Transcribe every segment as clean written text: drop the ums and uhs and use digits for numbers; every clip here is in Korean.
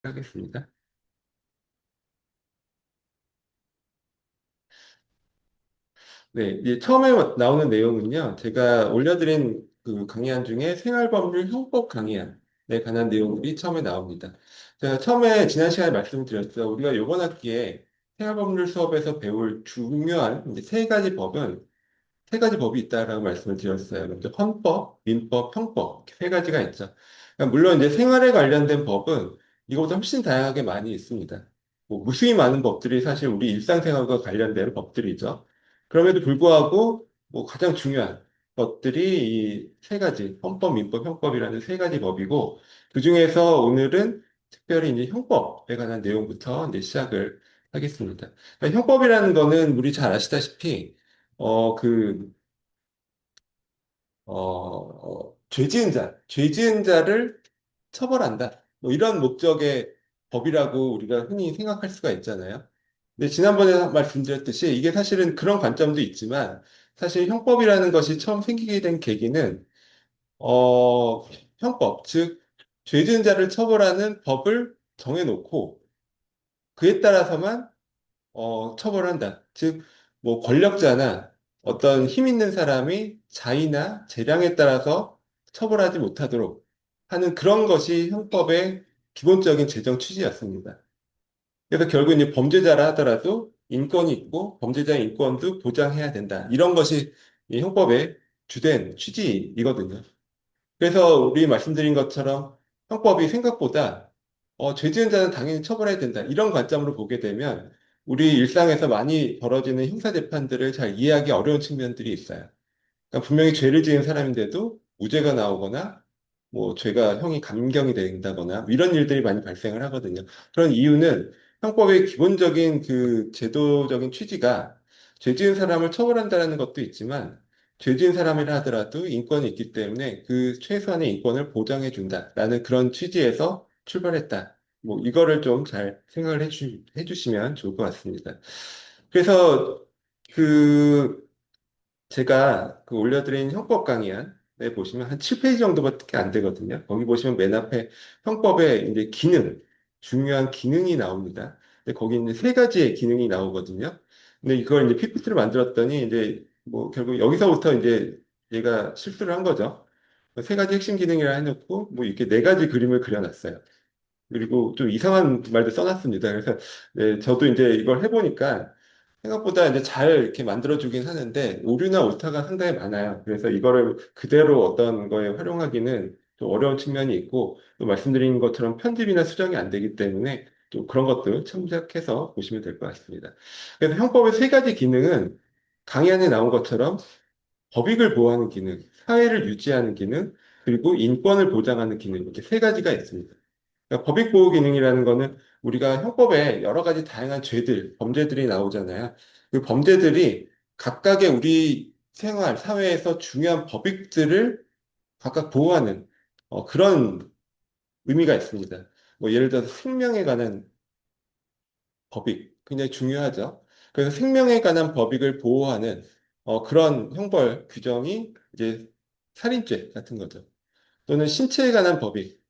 하겠습니다. 네, 이제 처음에 나오는 내용은요, 제가 올려드린 그 강의안 중에 생활법률 형법 강의안에 관한 내용들이 처음에 나옵니다. 제가 처음에 지난 시간에 말씀드렸죠. 우리가 이번 학기에 생활법률 수업에서 배울 중요한 이제 세 가지 법이 있다라고 말씀을 드렸어요. 먼저 헌법, 민법, 형법 이렇게 세 가지가 있죠. 그러니까 물론 이제 생활에 관련된 법은 이거보다 훨씬 다양하게 많이 있습니다. 뭐 무수히 많은 법들이 사실 우리 일상생활과 관련된 법들이죠. 그럼에도 불구하고 뭐 가장 중요한 것들이 이 세 가지, 헌법, 민법, 형법이라는 세 가지 법이고, 그중에서 오늘은 특별히 이제 형법에 관한 내용부터 이제 시작을 하겠습니다. 그러니까 형법이라는 거는 우리 잘 아시다시피 어, 그, 죄 지은 자를 처벌한다. 뭐 이런 목적의 법이라고 우리가 흔히 생각할 수가 있잖아요. 근데 지난번에 말씀드렸듯이 이게 사실은 그런 관점도 있지만 사실 형법이라는 것이 처음 생기게 된 계기는, 어, 형법, 즉, 죄 지은 자를 처벌하는 법을 정해놓고 그에 따라서만 처벌한다. 즉, 뭐, 권력자나 어떤 힘 있는 사람이 자의나 재량에 따라서 처벌하지 못하도록 하는 그런 것이 형법의 기본적인 제정 취지였습니다. 그래서 결국 이제 범죄자라 하더라도 인권이 있고 범죄자의 인권도 보장해야 된다. 이런 것이 이 형법의 주된 취지이거든요. 그래서 우리 말씀드린 것처럼 형법이 생각보다 죄 지은 자는 당연히 처벌해야 된다. 이런 관점으로 보게 되면 우리 일상에서 많이 벌어지는 형사재판들을 잘 이해하기 어려운 측면들이 있어요. 그러니까 분명히 죄를 지은 사람인데도 무죄가 나오거나 뭐 죄가 형이 감경이 된다거나 뭐 이런 일들이 많이 발생을 하거든요. 그런 이유는 형법의 기본적인 그 제도적인 취지가 죄 지은 사람을 처벌한다는 것도 있지만 죄 지은 사람이라 하더라도 인권이 있기 때문에 그 최소한의 인권을 보장해 준다라는 그런 취지에서 출발했다. 뭐 이거를 좀 잘 생각을 해주시면 좋을 것 같습니다. 그래서 그 제가 그 올려드린 형법 강의안에 보시면 한 7페이지 정도밖에 안 되거든요. 거기 보시면 맨 앞에 형법의 이제 기능, 중요한 기능이 나옵니다. 근데 거기 이제 세 가지의 기능이 나오거든요. 근데 이걸 이제 PPT를 만들었더니 이제 뭐 결국 여기서부터 이제 얘가 실수를 한 거죠. 세 가지 핵심 기능이라 해놓고 뭐 이렇게 네 가지 그림을 그려놨어요. 그리고 좀 이상한 말도 써놨습니다. 그래서 네, 저도 이제 이걸 해보니까 생각보다 이제 잘 이렇게 만들어주긴 하는데 오류나 오타가 상당히 많아요. 그래서 이거를 그대로 어떤 거에 활용하기는 좀 어려운 측면이 있고 또 말씀드린 것처럼 편집이나 수정이 안 되기 때문에 또 그런 것들 참작해서 보시면 될 것 같습니다. 그래서 형법의 세 가지 기능은 강의 안에 나온 것처럼 법익을 보호하는 기능, 사회를 유지하는 기능, 그리고 인권을 보장하는 기능 이렇게 세 가지가 있습니다. 그러니까 법익보호 기능이라는 거는 우리가 형법에 여러 가지 다양한 죄들, 범죄들이 나오잖아요. 그 범죄들이 각각의 우리 생활, 사회에서 중요한 법익들을 각각 보호하는 그런 의미가 있습니다. 뭐 예를 들어서 생명에 관한 법익, 굉장히 중요하죠. 그래서 생명에 관한 법익을 보호하는 그런 형벌 규정이 이제 살인죄 같은 거죠. 또는 신체에 관한 법익,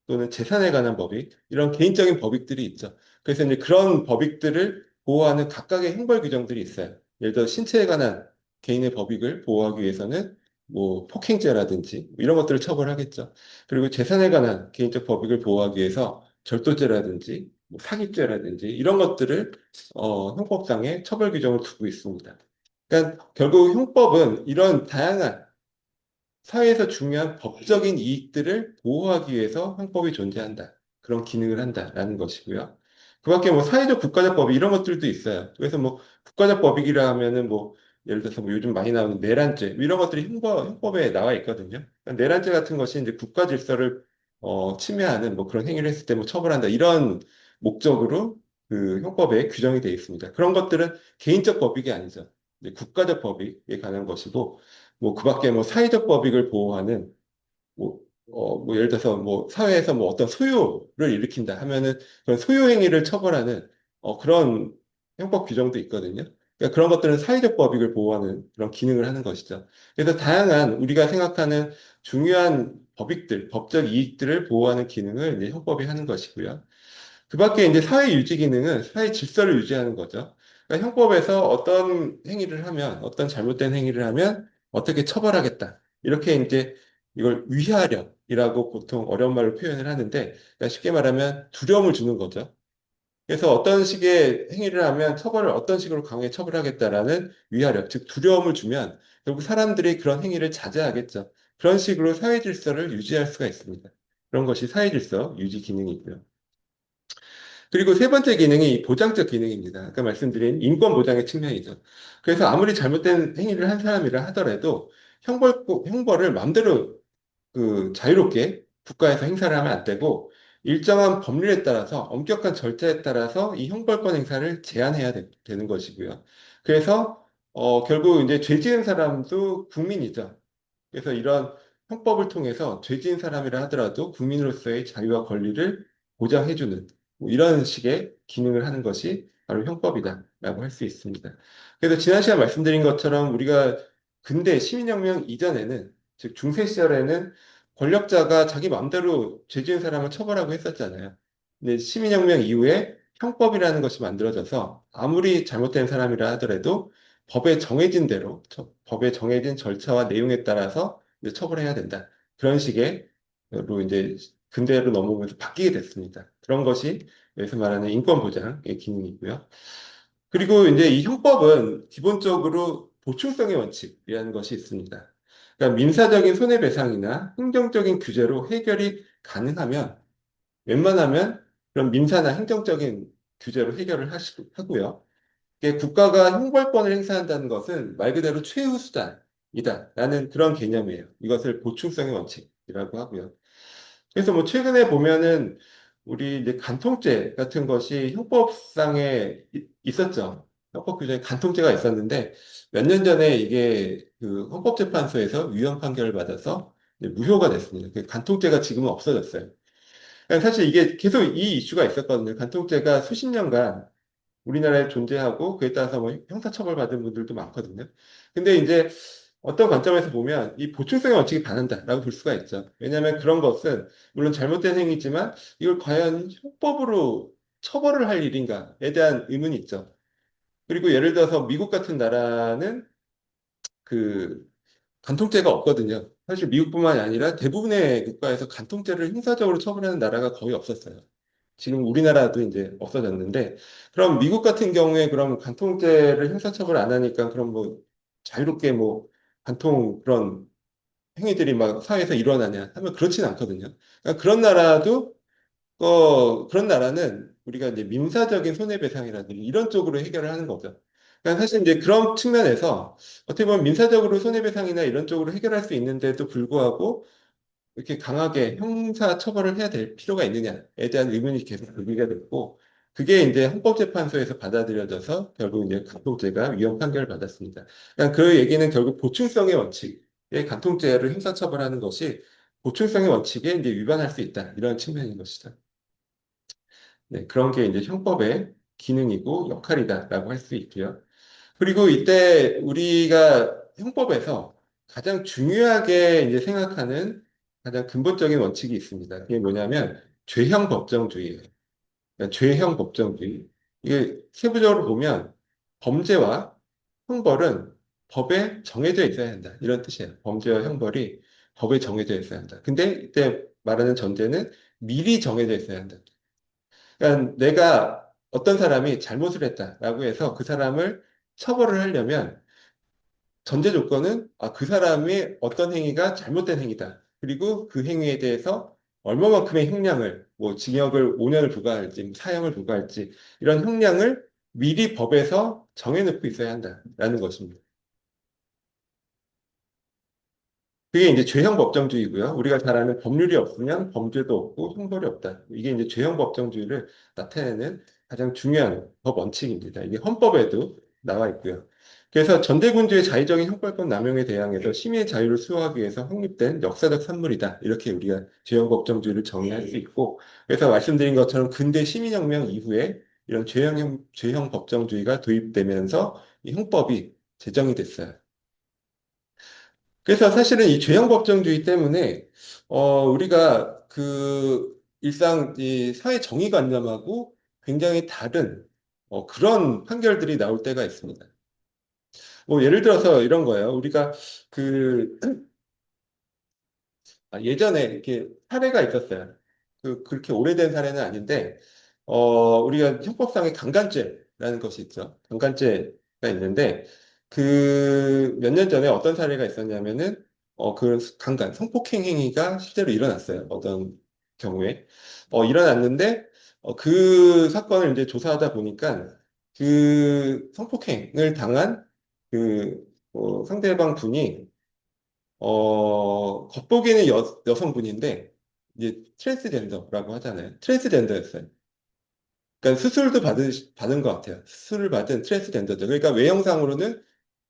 또는 재산에 관한 법익, 이런 개인적인 법익들이 있죠. 그래서 이제 그런 법익들을 보호하는 각각의 형벌 규정들이 있어요. 예를 들어 신체에 관한 개인의 법익을 보호하기 위해서는 뭐 폭행죄라든지 뭐 이런 것들을 처벌하겠죠. 그리고 재산에 관한 개인적 법익을 보호하기 위해서 절도죄라든지 뭐 사기죄라든지 이런 것들을 형법상의 처벌 규정을 두고 있습니다. 그러니까 결국 형법은 이런 다양한 사회에서 중요한 법적인 이익들을 보호하기 위해서 형법이 존재한다. 그런 기능을 한다라는 것이고요. 그 밖에 뭐 사회적 국가적 법이 이런 것들도 있어요. 그래서 뭐 국가적 법이라 하면은 뭐 예를 들어서 뭐 요즘 많이 나오는 내란죄 뭐 이런 것들이 형법에 나와 있거든요. 그러니까 내란죄 같은 것이 이제 국가 질서를 침해하는 뭐 그런 행위를 했을 때 뭐 처벌한다 이런 목적으로 그 형법에 규정이 되어 있습니다. 그런 것들은 개인적 법익이 아니죠. 이제 국가적 법익에 관한 것이고 뭐 그 밖에 뭐 사회적 법익을 보호하는 뭐, 뭐 예를 들어서 뭐 사회에서 뭐 어떤 소요를 일으킨다 하면은 그런 소요 행위를 처벌하는 그런 형법 규정도 있거든요. 그러니까 그런 것들은 사회적 법익을 보호하는 그런 기능을 하는 것이죠. 그래서 다양한 우리가 생각하는 중요한 법익들, 법적 이익들을 보호하는 기능을 이제 형법이 하는 것이고요. 그 밖에 이제 사회 유지 기능은 사회 질서를 유지하는 거죠. 그러니까 형법에서 어떤 행위를 하면, 어떤 잘못된 행위를 하면 어떻게 처벌하겠다. 이렇게 이제 이걸 위하력이라고 보통 어려운 말로 표현을 하는데, 그러니까 쉽게 말하면 두려움을 주는 거죠. 그래서 어떤 식의 행위를 하면 처벌을 어떤 식으로 강하게 처벌하겠다라는 위하력, 즉 두려움을 주면 결국 사람들이 그런 행위를 자제하겠죠. 그런 식으로 사회 질서를 유지할 수가 있습니다. 그런 것이 사회 질서 유지 기능이고요. 그리고 세 번째 기능이 보장적 기능입니다. 아까 말씀드린 인권 보장의 측면이죠. 그래서 아무리 잘못된 행위를 한 사람이라 하더라도 형벌을 마음대로 자유롭게 국가에서 행사를 하면 안 되고 일정한 법률에 따라서 엄격한 절차에 따라서 이 형벌권 행사를 제한해야 되는 것이고요. 그래서 결국 이제 죄 지은 사람도 국민이죠. 그래서 이런 형법을 통해서 죄 지은 사람이라 하더라도 국민으로서의 자유와 권리를 보장해주는 뭐 이런 식의 기능을 하는 것이 바로 형법이다라고 할 수 있습니다. 그래서 지난 시간 말씀드린 것처럼 우리가 근대 시민혁명 이전에는 즉 중세 시절에는 권력자가 자기 마음대로 죄 지은 사람을 처벌하고 했었잖아요. 근데 시민혁명 이후에 형법이라는 것이 만들어져서 아무리 잘못된 사람이라 하더라도 법에 정해진 대로, 법에 정해진 절차와 내용에 따라서 이제 처벌해야 된다. 그런 식의로 이제 근대로 넘어오면서 바뀌게 됐습니다. 그런 것이 여기서 말하는 인권 보장의 기능이고요. 그리고 이제 이 형법은 기본적으로 보충성의 원칙이라는 것이 있습니다. 그러니까 민사적인 손해배상이나 행정적인 규제로 해결이 가능하면 웬만하면 그런 민사나 행정적인 규제로 해결을 하고요. 국가가 형벌권을 행사한다는 것은 말 그대로 최후 수단이다라는 그런 개념이에요. 이것을 보충성의 원칙이라고 하고요. 그래서 뭐 최근에 보면은 우리 이제 간통죄 같은 것이 형법상에 있었죠. 형법 규정에 간통죄가 있었는데 몇 년 전에 이게 그 헌법재판소에서 위헌 판결을 받아서 이제 무효가 됐습니다. 간통죄가 지금은 없어졌어요. 그러니까 사실 이게 계속 이 이슈가 있었거든요. 간통죄가 수십 년간 우리나라에 존재하고 그에 따라서 뭐 형사처벌 받은 분들도 많거든요. 근데 이제 어떤 관점에서 보면 이 보충성의 원칙이 반한다라고 볼 수가 있죠. 왜냐하면 그런 것은 물론 잘못된 행위지만 이걸 과연 형법으로 처벌을 할 일인가에 대한 의문이 있죠. 그리고 예를 들어서 미국 같은 나라는 그 간통죄가 없거든요. 사실 미국뿐만이 아니라 대부분의 국가에서 간통죄를 형사적으로 처벌하는 나라가 거의 없었어요. 지금 우리나라도 이제 없어졌는데, 그럼 미국 같은 경우에 그럼 간통죄를 형사처벌 안 하니까 그럼 뭐 자유롭게 뭐 간통 그런 행위들이 막 사회에서 일어나냐 하면 그렇진 않거든요. 그러니까 그런 나라는 우리가 이제 민사적인 손해배상이라든지 이런 쪽으로 해결을 하는 거죠. 그러니까 사실 이제 그런 측면에서 어떻게 보면 민사적으로 손해배상이나 이런 쪽으로 해결할 수 있는데도 불구하고 이렇게 강하게 형사 처벌을 해야 될 필요가 있느냐에 대한 의문이 계속 제기가 됐고, 그게 이제 헌법재판소에서 받아들여져서 결국 이제 간통죄가 위헌 판결을 받았습니다. 그러니까 그 얘기는 결국 보충성의 원칙에 간통죄를 형사처벌하는 것이 보충성의 원칙에 이제 위반할 수 있다. 이런 측면인 것이죠. 네, 그런 게 이제 형법의 기능이고 역할이다라고 할 수 있고요. 그리고 이때 우리가 형법에서 가장 중요하게 이제 생각하는 가장 근본적인 원칙이 있습니다. 그게 뭐냐면 죄형 법정주의예요. 그러니까 죄형 법정주의. 이게 세부적으로 보면 범죄와 형벌은 법에 정해져 있어야 한다. 이런 뜻이에요. 범죄와 형벌이 법에 정해져 있어야 한다. 근데 이때 말하는 전제는 미리 정해져 있어야 한다. 그러니까 내가 어떤 사람이 잘못을 했다라고 해서 그 사람을 처벌을 하려면 전제 조건은 그 사람의 어떤 행위가 잘못된 행위다. 그리고 그 행위에 대해서 얼마만큼의 형량을 뭐 징역을 5년을 부과할지 뭐 사형을 부과할지 이런 형량을 미리 법에서 정해놓고 있어야 한다라는 것입니다. 그게 이제 죄형 법정주의고요. 우리가 잘 아는 법률이 없으면 범죄도 없고 형벌이 없다. 이게 이제 죄형 법정주의를 나타내는 가장 중요한 법 원칙입니다. 이게 헌법에도 나와 있고요. 그래서 전대군주의 자의적인 형벌권 남용에 대항해서 시민의 자유를 수호하기 위해서 확립된 역사적 산물이다. 이렇게 우리가 죄형 법정주의를 정의할 수 있고, 그래서 말씀드린 것처럼 근대 시민혁명 이후에 이런 죄형 법정주의가 도입되면서 이 형법이 제정이 됐어요. 그래서 사실은 이 죄형 법정주의 때문에 우리가 일상 이 사회 정의관념하고 굉장히 다른 그런 판결들이 나올 때가 있습니다. 뭐 예를 들어서 이런 거예요. 우리가 그 예전에 이렇게 사례가 있었어요. 그렇게 오래된 사례는 아닌데, 우리가 형법상의 강간죄라는 것이 있죠. 강간죄가 있는데, 그 몇 년 전에 어떤 사례가 있었냐면은, 그 강간, 성폭행 행위가 실제로 일어났어요. 어떤 경우에. 일어났는데, 그 사건을 이제 조사하다 보니까, 그 성폭행을 당한 그 상대방 분이 겉보기에는 여성분인데, 이제 트랜스젠더라고 하잖아요. 트랜스젠더였어요. 그러니까 수술도 받은 것 같아요. 수술을 받은 트랜스젠더죠. 그러니까 외형상으로는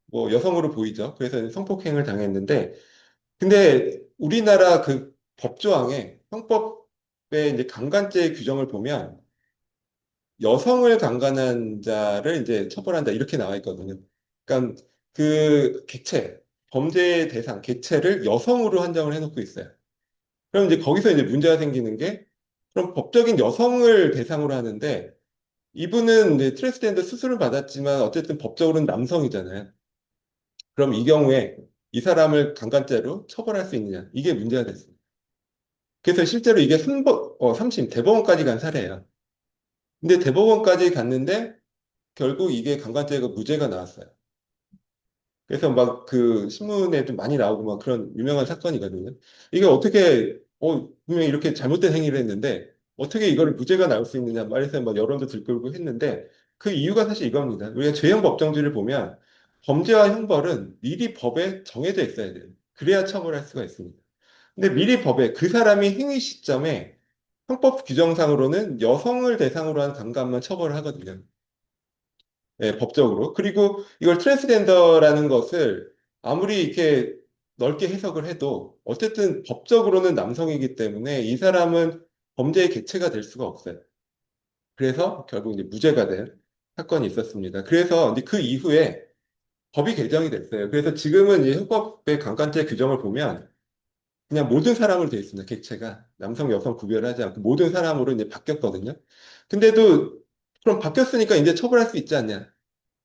뭐 여성으로 보이죠. 그래서 성폭행을 당했는데, 근데 우리나라 그 법조항에 형법에 이제 강간죄 규정을 보면 여성을 강간한 자를 이제 처벌한다 이렇게 나와 있거든요. 그러니까 그 객체, 범죄의 대상, 객체를 여성으로 한정을 해놓고 있어요. 그럼 이제 거기서 이제 문제가 생기는 게 그럼 법적인 여성을 대상으로 하는데 이분은 이제 트랜스젠더 수술을 받았지만 어쨌든 법적으로는 남성이잖아요. 그럼 이 경우에 이 사람을 강간죄로 처벌할 수 있느냐? 이게 문제가 됐습니다. 그래서 실제로 이게 3심 대법원까지 간 사례예요. 근데 대법원까지 갔는데 결국 이게 강간죄가 무죄가 나왔어요. 그래서 막 그 신문에 좀 많이 나오고 막 그런 유명한 사건이거든요. 이게 어떻게, 분명히 이렇게 잘못된 행위를 했는데, 어떻게 이거를 무죄가 나올 수 있느냐 말해서 막 여론도 들끓고 했는데, 그 이유가 사실 이겁니다. 우리가 죄형 법정주의를 보면, 범죄와 형벌은 미리 법에 정해져 있어야 돼요. 그래야 처벌할 수가 있습니다. 근데 미리 법에 그 사람이 행위 시점에 형법 규정상으로는 여성을 대상으로 한 강간만 처벌을 하거든요. 예, 법적으로. 그리고 이걸 트랜스젠더라는 것을 아무리 이렇게 넓게 해석을 해도 어쨌든 법적으로는 남성이기 때문에 이 사람은 범죄의 객체가 될 수가 없어요. 그래서 결국 이제 무죄가 된 사건이 있었습니다. 그래서 이제 그 이후에 법이 개정이 됐어요. 그래서 지금은 이제 형법의 강간죄 규정을 보면 그냥 모든 사람으로 되어 있습니다. 객체가 남성, 여성 구별하지 않고 모든 사람으로 이제 바뀌었거든요. 근데도 그럼 바뀌었으니까 이제 처벌할 수 있지 않냐?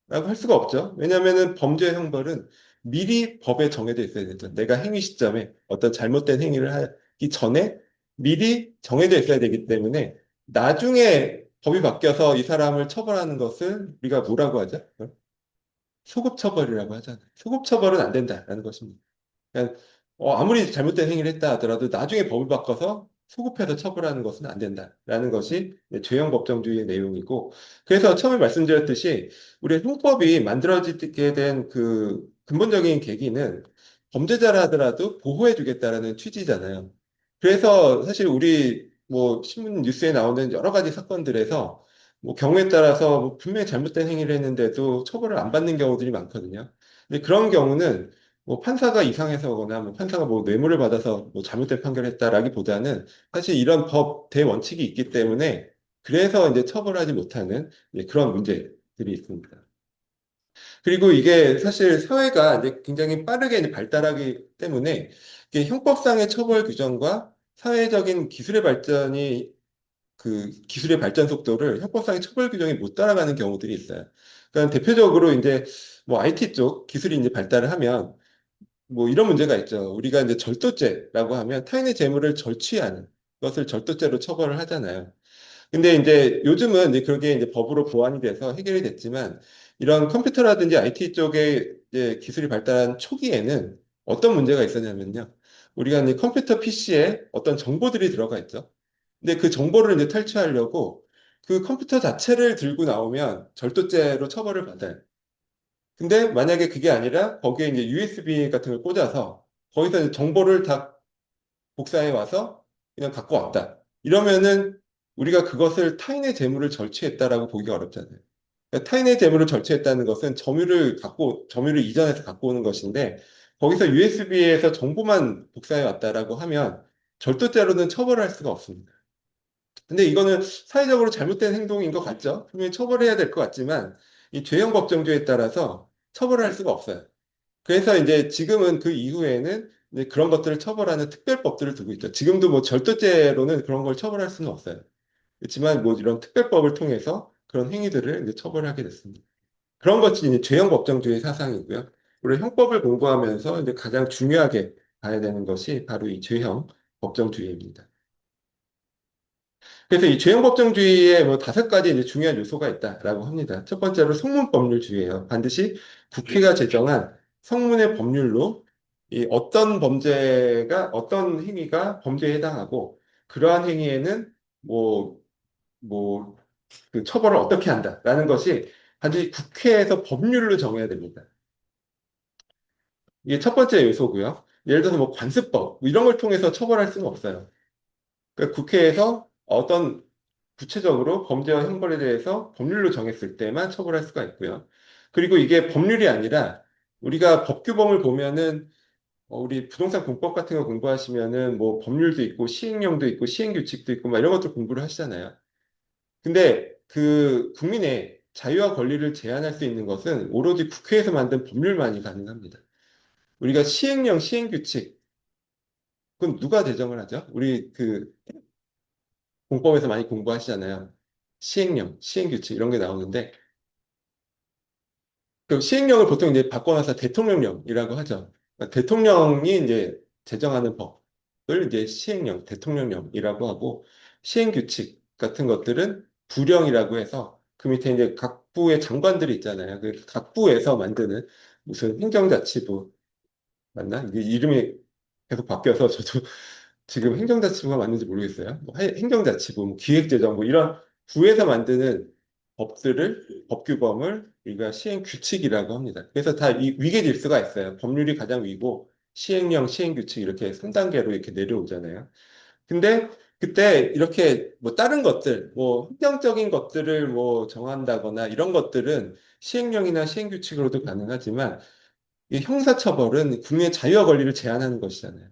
라고 할 수가 없죠. 왜냐하면은 범죄 형벌은 미리 법에 정해져 있어야 되죠. 내가 행위 시점에 어떤 잘못된 행위를 하기 전에 미리 정해져 있어야 되기 때문에 나중에 법이 바뀌어서 이 사람을 처벌하는 것을 우리가 뭐라고 하죠? 소급 처벌이라고 하잖아요. 소급 처벌은 안 된다라는 것입니다. 그러니까 아무리 잘못된 행위를 했다 하더라도 나중에 법을 바꿔서 소급해서 처벌하는 것은 안 된다라는 것이 죄형 법정주의의 내용이고 그래서 처음에 말씀드렸듯이 우리 형법이 만들어지게 된 그 근본적인 계기는 범죄자라 하더라도 보호해 주겠다라는 취지잖아요. 그래서 사실 우리 뭐 신문 뉴스에 나오는 여러 가지 사건들에서 뭐 경우에 따라서 뭐 분명히 잘못된 행위를 했는데도 처벌을 안 받는 경우들이 많거든요. 근데 그런 경우는 뭐 판사가 이상해서거나 뭐 판사가 뭐 뇌물을 받아서 뭐 잘못된 판결을 했다라기보다는 사실 이런 법 대원칙이 있기 때문에 그래서 이제 처벌하지 못하는 그런 문제들이 있습니다. 그리고 이게 사실 사회가 이제 굉장히 빠르게 이제 발달하기 때문에 이게 형법상의 처벌 규정과 사회적인 기술의 발전이 그 기술의 발전 속도를 형법상의 처벌 규정이 못 따라가는 경우들이 있어요. 그러니까 대표적으로 이제 뭐 IT 쪽 기술이 이제 발달을 하면 뭐 이런 문제가 있죠. 우리가 이제 절도죄라고 하면 타인의 재물을 절취하는 것을 절도죄로 처벌을 하잖아요. 근데 이제 요즘은 이제 그게 이제 법으로 보완이 돼서 해결이 됐지만 이런 컴퓨터라든지 IT 쪽에 이제 기술이 발달한 초기에는 어떤 문제가 있었냐면요. 우리가 이제 컴퓨터 PC에 어떤 정보들이 들어가 있죠. 근데 그 정보를 이제 탈취하려고 그 컴퓨터 자체를 들고 나오면 절도죄로 처벌을 받아요. 근데 만약에 그게 아니라 거기에 이제 USB 같은 걸 꽂아서 거기서 이제 정보를 다 복사해 와서 그냥 갖고 왔다. 이러면은 우리가 그것을 타인의 재물을 절취했다라고 보기가 어렵잖아요. 그러니까 타인의 재물을 절취했다는 것은 점유를 이전해서 갖고 오는 것인데 거기서 USB에서 정보만 복사해 왔다라고 하면 절도죄로는 처벌할 수가 없습니다. 근데 이거는 사회적으로 잘못된 행동인 것 같죠? 분명히 처벌해야 될 것 같지만 이 죄형 법정주의에 따라서 처벌할 수가 없어요. 그래서 이제 지금은 그 이후에는 이제 그런 것들을 처벌하는 특별법들을 두고 있죠. 지금도 뭐 절도죄로는 그런 걸 처벌할 수는 없어요. 그렇지만 뭐 이런 특별법을 통해서 그런 행위들을 이제 처벌하게 됐습니다. 그런 것이 이제 죄형 법정주의 사상이고요. 우리 형법을 공부하면서 이제 가장 중요하게 봐야 되는 것이 바로 이 죄형 법정주의입니다. 그래서 이 죄형 법정주의에 뭐 다섯 가지 이제 중요한 요소가 있다라고 합니다. 첫 번째로 성문법률주의예요. 반드시 국회가 제정한 성문의 법률로 이 어떤 범죄가 어떤 행위가 범죄에 해당하고 그러한 행위에는 뭐 뭐 그 처벌을 어떻게 한다라는 것이 반드시 국회에서 법률로 정해야 됩니다. 이게 첫 번째 요소고요. 예를 들어서 뭐 관습법 뭐 이런 걸 통해서 처벌할 수는 없어요. 그러니까 국회에서 어떤 구체적으로 범죄와 형벌에 대해서 법률로 정했을 때만 처벌할 수가 있고요. 그리고 이게 법률이 아니라 우리가 법규범을 보면은 우리 부동산 공법 같은 거 공부하시면은 뭐 법률도 있고 시행령도 있고 시행규칙도 있고 막 이런 것들 공부를 하시잖아요. 근데 그 국민의 자유와 권리를 제한할 수 있는 것은 오로지 국회에서 만든 법률만이 가능합니다. 우리가 시행령, 시행규칙, 그건 누가 제정을 하죠? 우리 그 공법에서 많이 공부하시잖아요. 시행령, 시행규칙 이런 게 나오는데 그 시행령을 보통 이제 바꿔놔서 대통령령이라고 하죠. 그러니까 대통령이 이제 제정하는 법을 이제 시행령, 대통령령이라고 하고 시행규칙 같은 것들은 부령이라고 해서 그 밑에 이제 각 부의 장관들이 있잖아요. 그 각 부에서 만드는 무슨 행정자치부 맞나? 이게 이름이 계속 바뀌어서 저도 지금 행정자치부가 맞는지 모르겠어요. 뭐 행정자치부, 뭐 기획재정부 이런 부에서 만드는 법들을 법규범을 우리가 시행규칙이라고 합니다. 그래서 다 이 위계 질서가 있어요. 법률이 가장 위고 시행령, 시행규칙 이렇게 3단계로 이렇게 내려오잖아요. 근데 그때 이렇게 뭐 다른 것들, 뭐 행정적인 것들을 뭐 정한다거나 이런 것들은 시행령이나 시행규칙으로도 가능하지만 이 형사처벌은 국민의 자유와 권리를 제한하는 것이잖아요.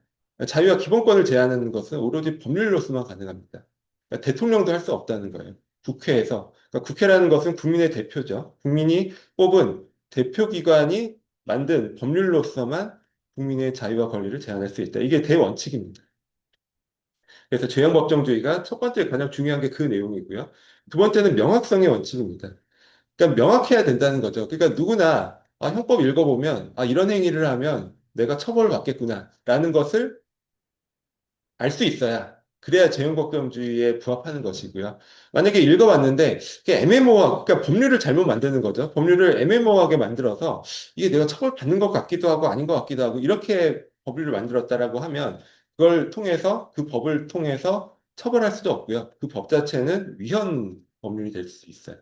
자유와 기본권을 제한하는 것은 오로지 법률로서만 가능합니다. 그러니까 대통령도 할 수 없다는 거예요. 국회에서. 그러니까 국회라는 것은 국민의 대표죠. 국민이 뽑은 대표기관이 만든 법률로서만 국민의 자유와 권리를 제한할 수 있다. 이게 대원칙입니다. 그래서 죄형법정주의가 첫 번째 가장 중요한 게 그 내용이고요. 두 번째는 명확성의 원칙입니다. 그러니까 명확해야 된다는 거죠. 그러니까 누구나 형법 읽어보면 이런 행위를 하면 내가 처벌을 받겠구나 라는 것을 알 수 있어야 그래야 재형법정주의에 부합하는 것이고요. 만약에 읽어봤는데 그게 애매모호하고 그러니까 법률을 잘못 만드는 거죠. 법률을 애매모호하게 만들어서 이게 내가 처벌받는 것 같기도 하고 아닌 것 같기도 하고 이렇게 법률을 만들었다라고 하면 그걸 통해서 그 법을 통해서 처벌할 수도 없고요. 그 법 자체는 위헌 법률이 될 수 있어요.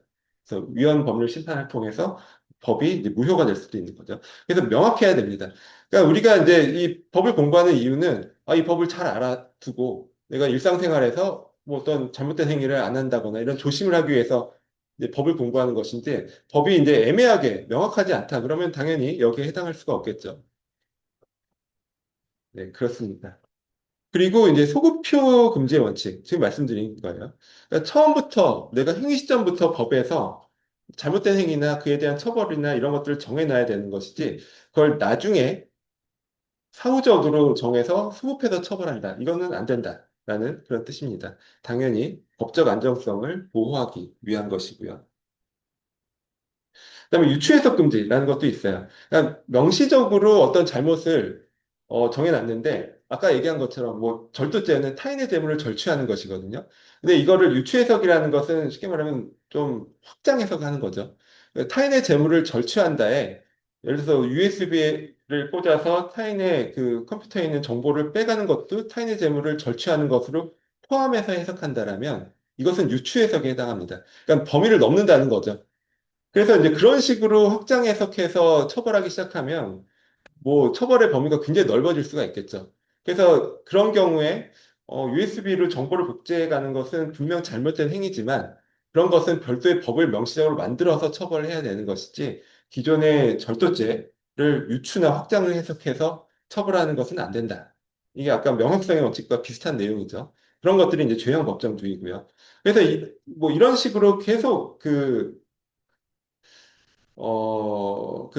그래서 위헌 법률 심판을 통해서 법이 이제 무효가 될 수도 있는 거죠. 그래서 명확해야 됩니다. 그러니까 우리가 이제 이 법을 공부하는 이유는 이 법을 잘 알아두고 내가 일상생활에서 뭐 어떤 잘못된 행위를 안 한다거나 이런 조심을 하기 위해서 이제 법을 공부하는 것인데 법이 이제 애매하게 명확하지 않다. 그러면 당연히 여기에 해당할 수가 없겠죠. 네, 그렇습니다. 그리고 이제 소급표 금지의 원칙, 지금 말씀드린 거예요. 그러니까 처음부터 내가 행위 시점부터 법에서 잘못된 행위나 그에 대한 처벌이나 이런 것들을 정해놔야 되는 것이지 그걸 나중에 사후적으로 정해서 소급해서 처벌한다. 이거는 안 된다라는 그런 뜻입니다. 당연히 법적 안정성을 보호하기 위한 것이고요. 그다음에 유추해석 금지라는 것도 있어요. 그러니까 명시적으로 어떤 잘못을 정해놨는데 아까 얘기한 것처럼 뭐 절도죄는 타인의 재물을 절취하는 것이거든요. 근데 이거를 유추해석이라는 것은 쉽게 말하면 좀 확장 해석하는 거죠. 그러니까 타인의 재물을 절취한다에 예를 들어서 USB를 꽂아서 타인의 그 컴퓨터에 있는 정보를 빼가는 것도 타인의 재물을 절취하는 것으로 포함해서 해석한다라면 이것은 유추해석에 해당합니다. 그러니까 범위를 넘는다는 거죠. 그래서 이제 그런 식으로 확장 해석해서 처벌하기 시작하면 뭐 처벌의 범위가 굉장히 넓어질 수가 있겠죠. 그래서 그런 경우에 USB로 정보를 복제해 가는 것은 분명 잘못된 행위지만 그런 것은 별도의 법을 명시적으로 만들어서 처벌을 해야 되는 것이지 기존의 절도죄를 유추나 확장을 해석해서 처벌하는 것은 안 된다. 이게 아까 명확성의 원칙과 비슷한 내용이죠. 그런 것들이 이제 죄형 법정주의고요. 그래서 뭐 이런 식으로 계속 그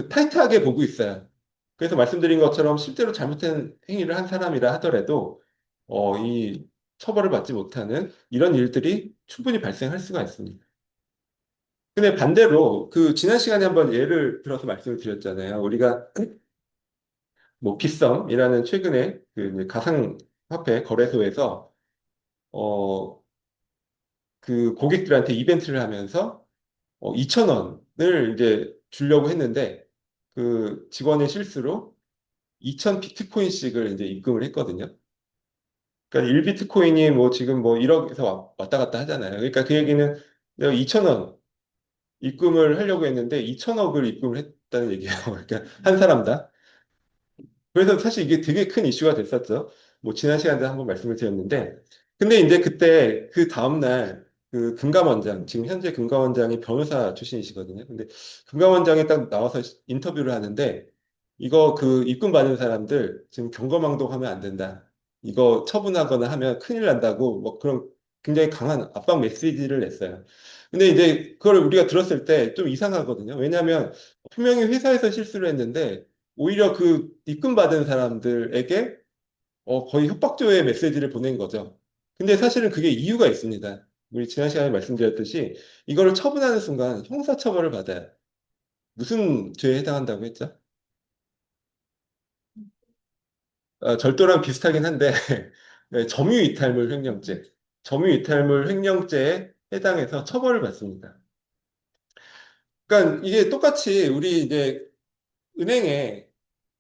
타이트하게 보고 있어요. 그래서 말씀드린 것처럼 실제로 잘못된 행위를 한 사람이라 하더라도 이 처벌을 받지 못하는 이런 일들이 충분히 발생할 수가 있습니다. 근데 반대로 그 지난 시간에 한번 예를 들어서 말씀을 드렸잖아요. 우리가 뭐 빗썸이라는 최근에 그 이제 가상화폐 거래소에서 어, 그 고객들한테 이벤트를 하면서 2천 원을 이제 주려고 했는데 그 직원의 실수로 2천 비트코인씩을 이제 입금을 했거든요. 그러니까 1비트코인이 뭐 지금 뭐 1억에서 왔다 갔다 하잖아요. 그러니까 그 얘기는 내가 2천 원 입금을 하려고 했는데 2천억을 입금을 했다는 얘기예요. 그러니까 한 사람당. 그래서 사실 이게 되게 큰 이슈가 됐었죠. 뭐 지난 시간에 한번 말씀을 드렸는데, 근데 이제 그때 그 다음날 그 금감원장, 지금 현재 금감원장이 변호사 출신이시거든요. 근데 금감원장이 딱 나와서 인터뷰를 하는데, 이거 그 입금 받은 사람들 지금 경거망동하면 안 된다. 이거 처분하거나 하면 큰일 난다고 뭐 그런 굉장히 강한 압박 메시지를 냈어요. 근데 이제 그걸 우리가 들었을 때 좀 이상하거든요. 왜냐하면 분명히 회사에서 실수를 했는데 오히려 그 입금받은 사람들에게 거의 협박조의 메시지를 보낸 거죠. 근데 사실은 그게 이유가 있습니다. 우리 지난 시간에 말씀드렸듯이 이거를 처분하는 순간 형사처벌을 받아요. 무슨 죄에 해당한다고 했죠? 절도랑 비슷하긴 한데 네, 점유이탈물 횡령죄. 점유이탈물 횡령죄에 해당해서 처벌을 받습니다. 그러니까 이게 똑같이 우리 이제 은행에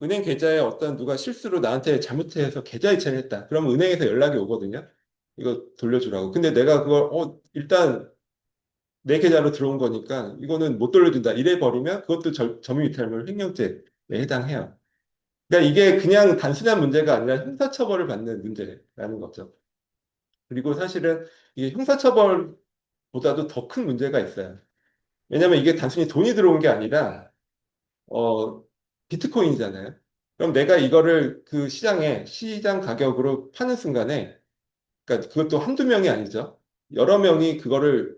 은행 계좌에 어떤 누가 실수로 나한테 잘못해서 계좌 이체를 했다. 그러면 은행에서 연락이 오거든요. 이거 돌려주라고. 근데 내가 그걸 일단 내 계좌로 들어온 거니까 이거는 못 돌려준다. 이래 버리면 그것도 점유이탈물 횡령죄에 해당해요. 그러니까 이게 그냥 단순한 문제가 아니라 형사처벌을 받는 문제라는 거죠. 그리고 사실은 이게 형사처벌보다도 더 큰 문제가 있어요. 왜냐하면 이게 단순히 돈이 들어온 게 아니라 어, 비트코인이잖아요. 그럼 내가 이거를 그 시장에 시장 가격으로 파는 순간에, 그러니까 그것도 한두 명이 아니죠. 여러 명이 그거를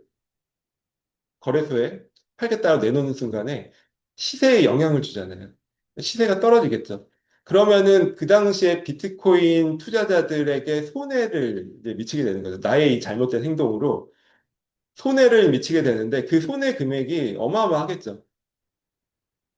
거래소에 팔겠다고 내놓는 순간에 시세에 영향을 주잖아요. 시세가 떨어지겠죠. 그러면은 그 당시에 비트코인 투자자들에게 손해를 이제 미치게 되는 거죠. 나의 이 잘못된 행동으로 손해를 미치게 되는데 그 손해 금액이 어마어마하겠죠.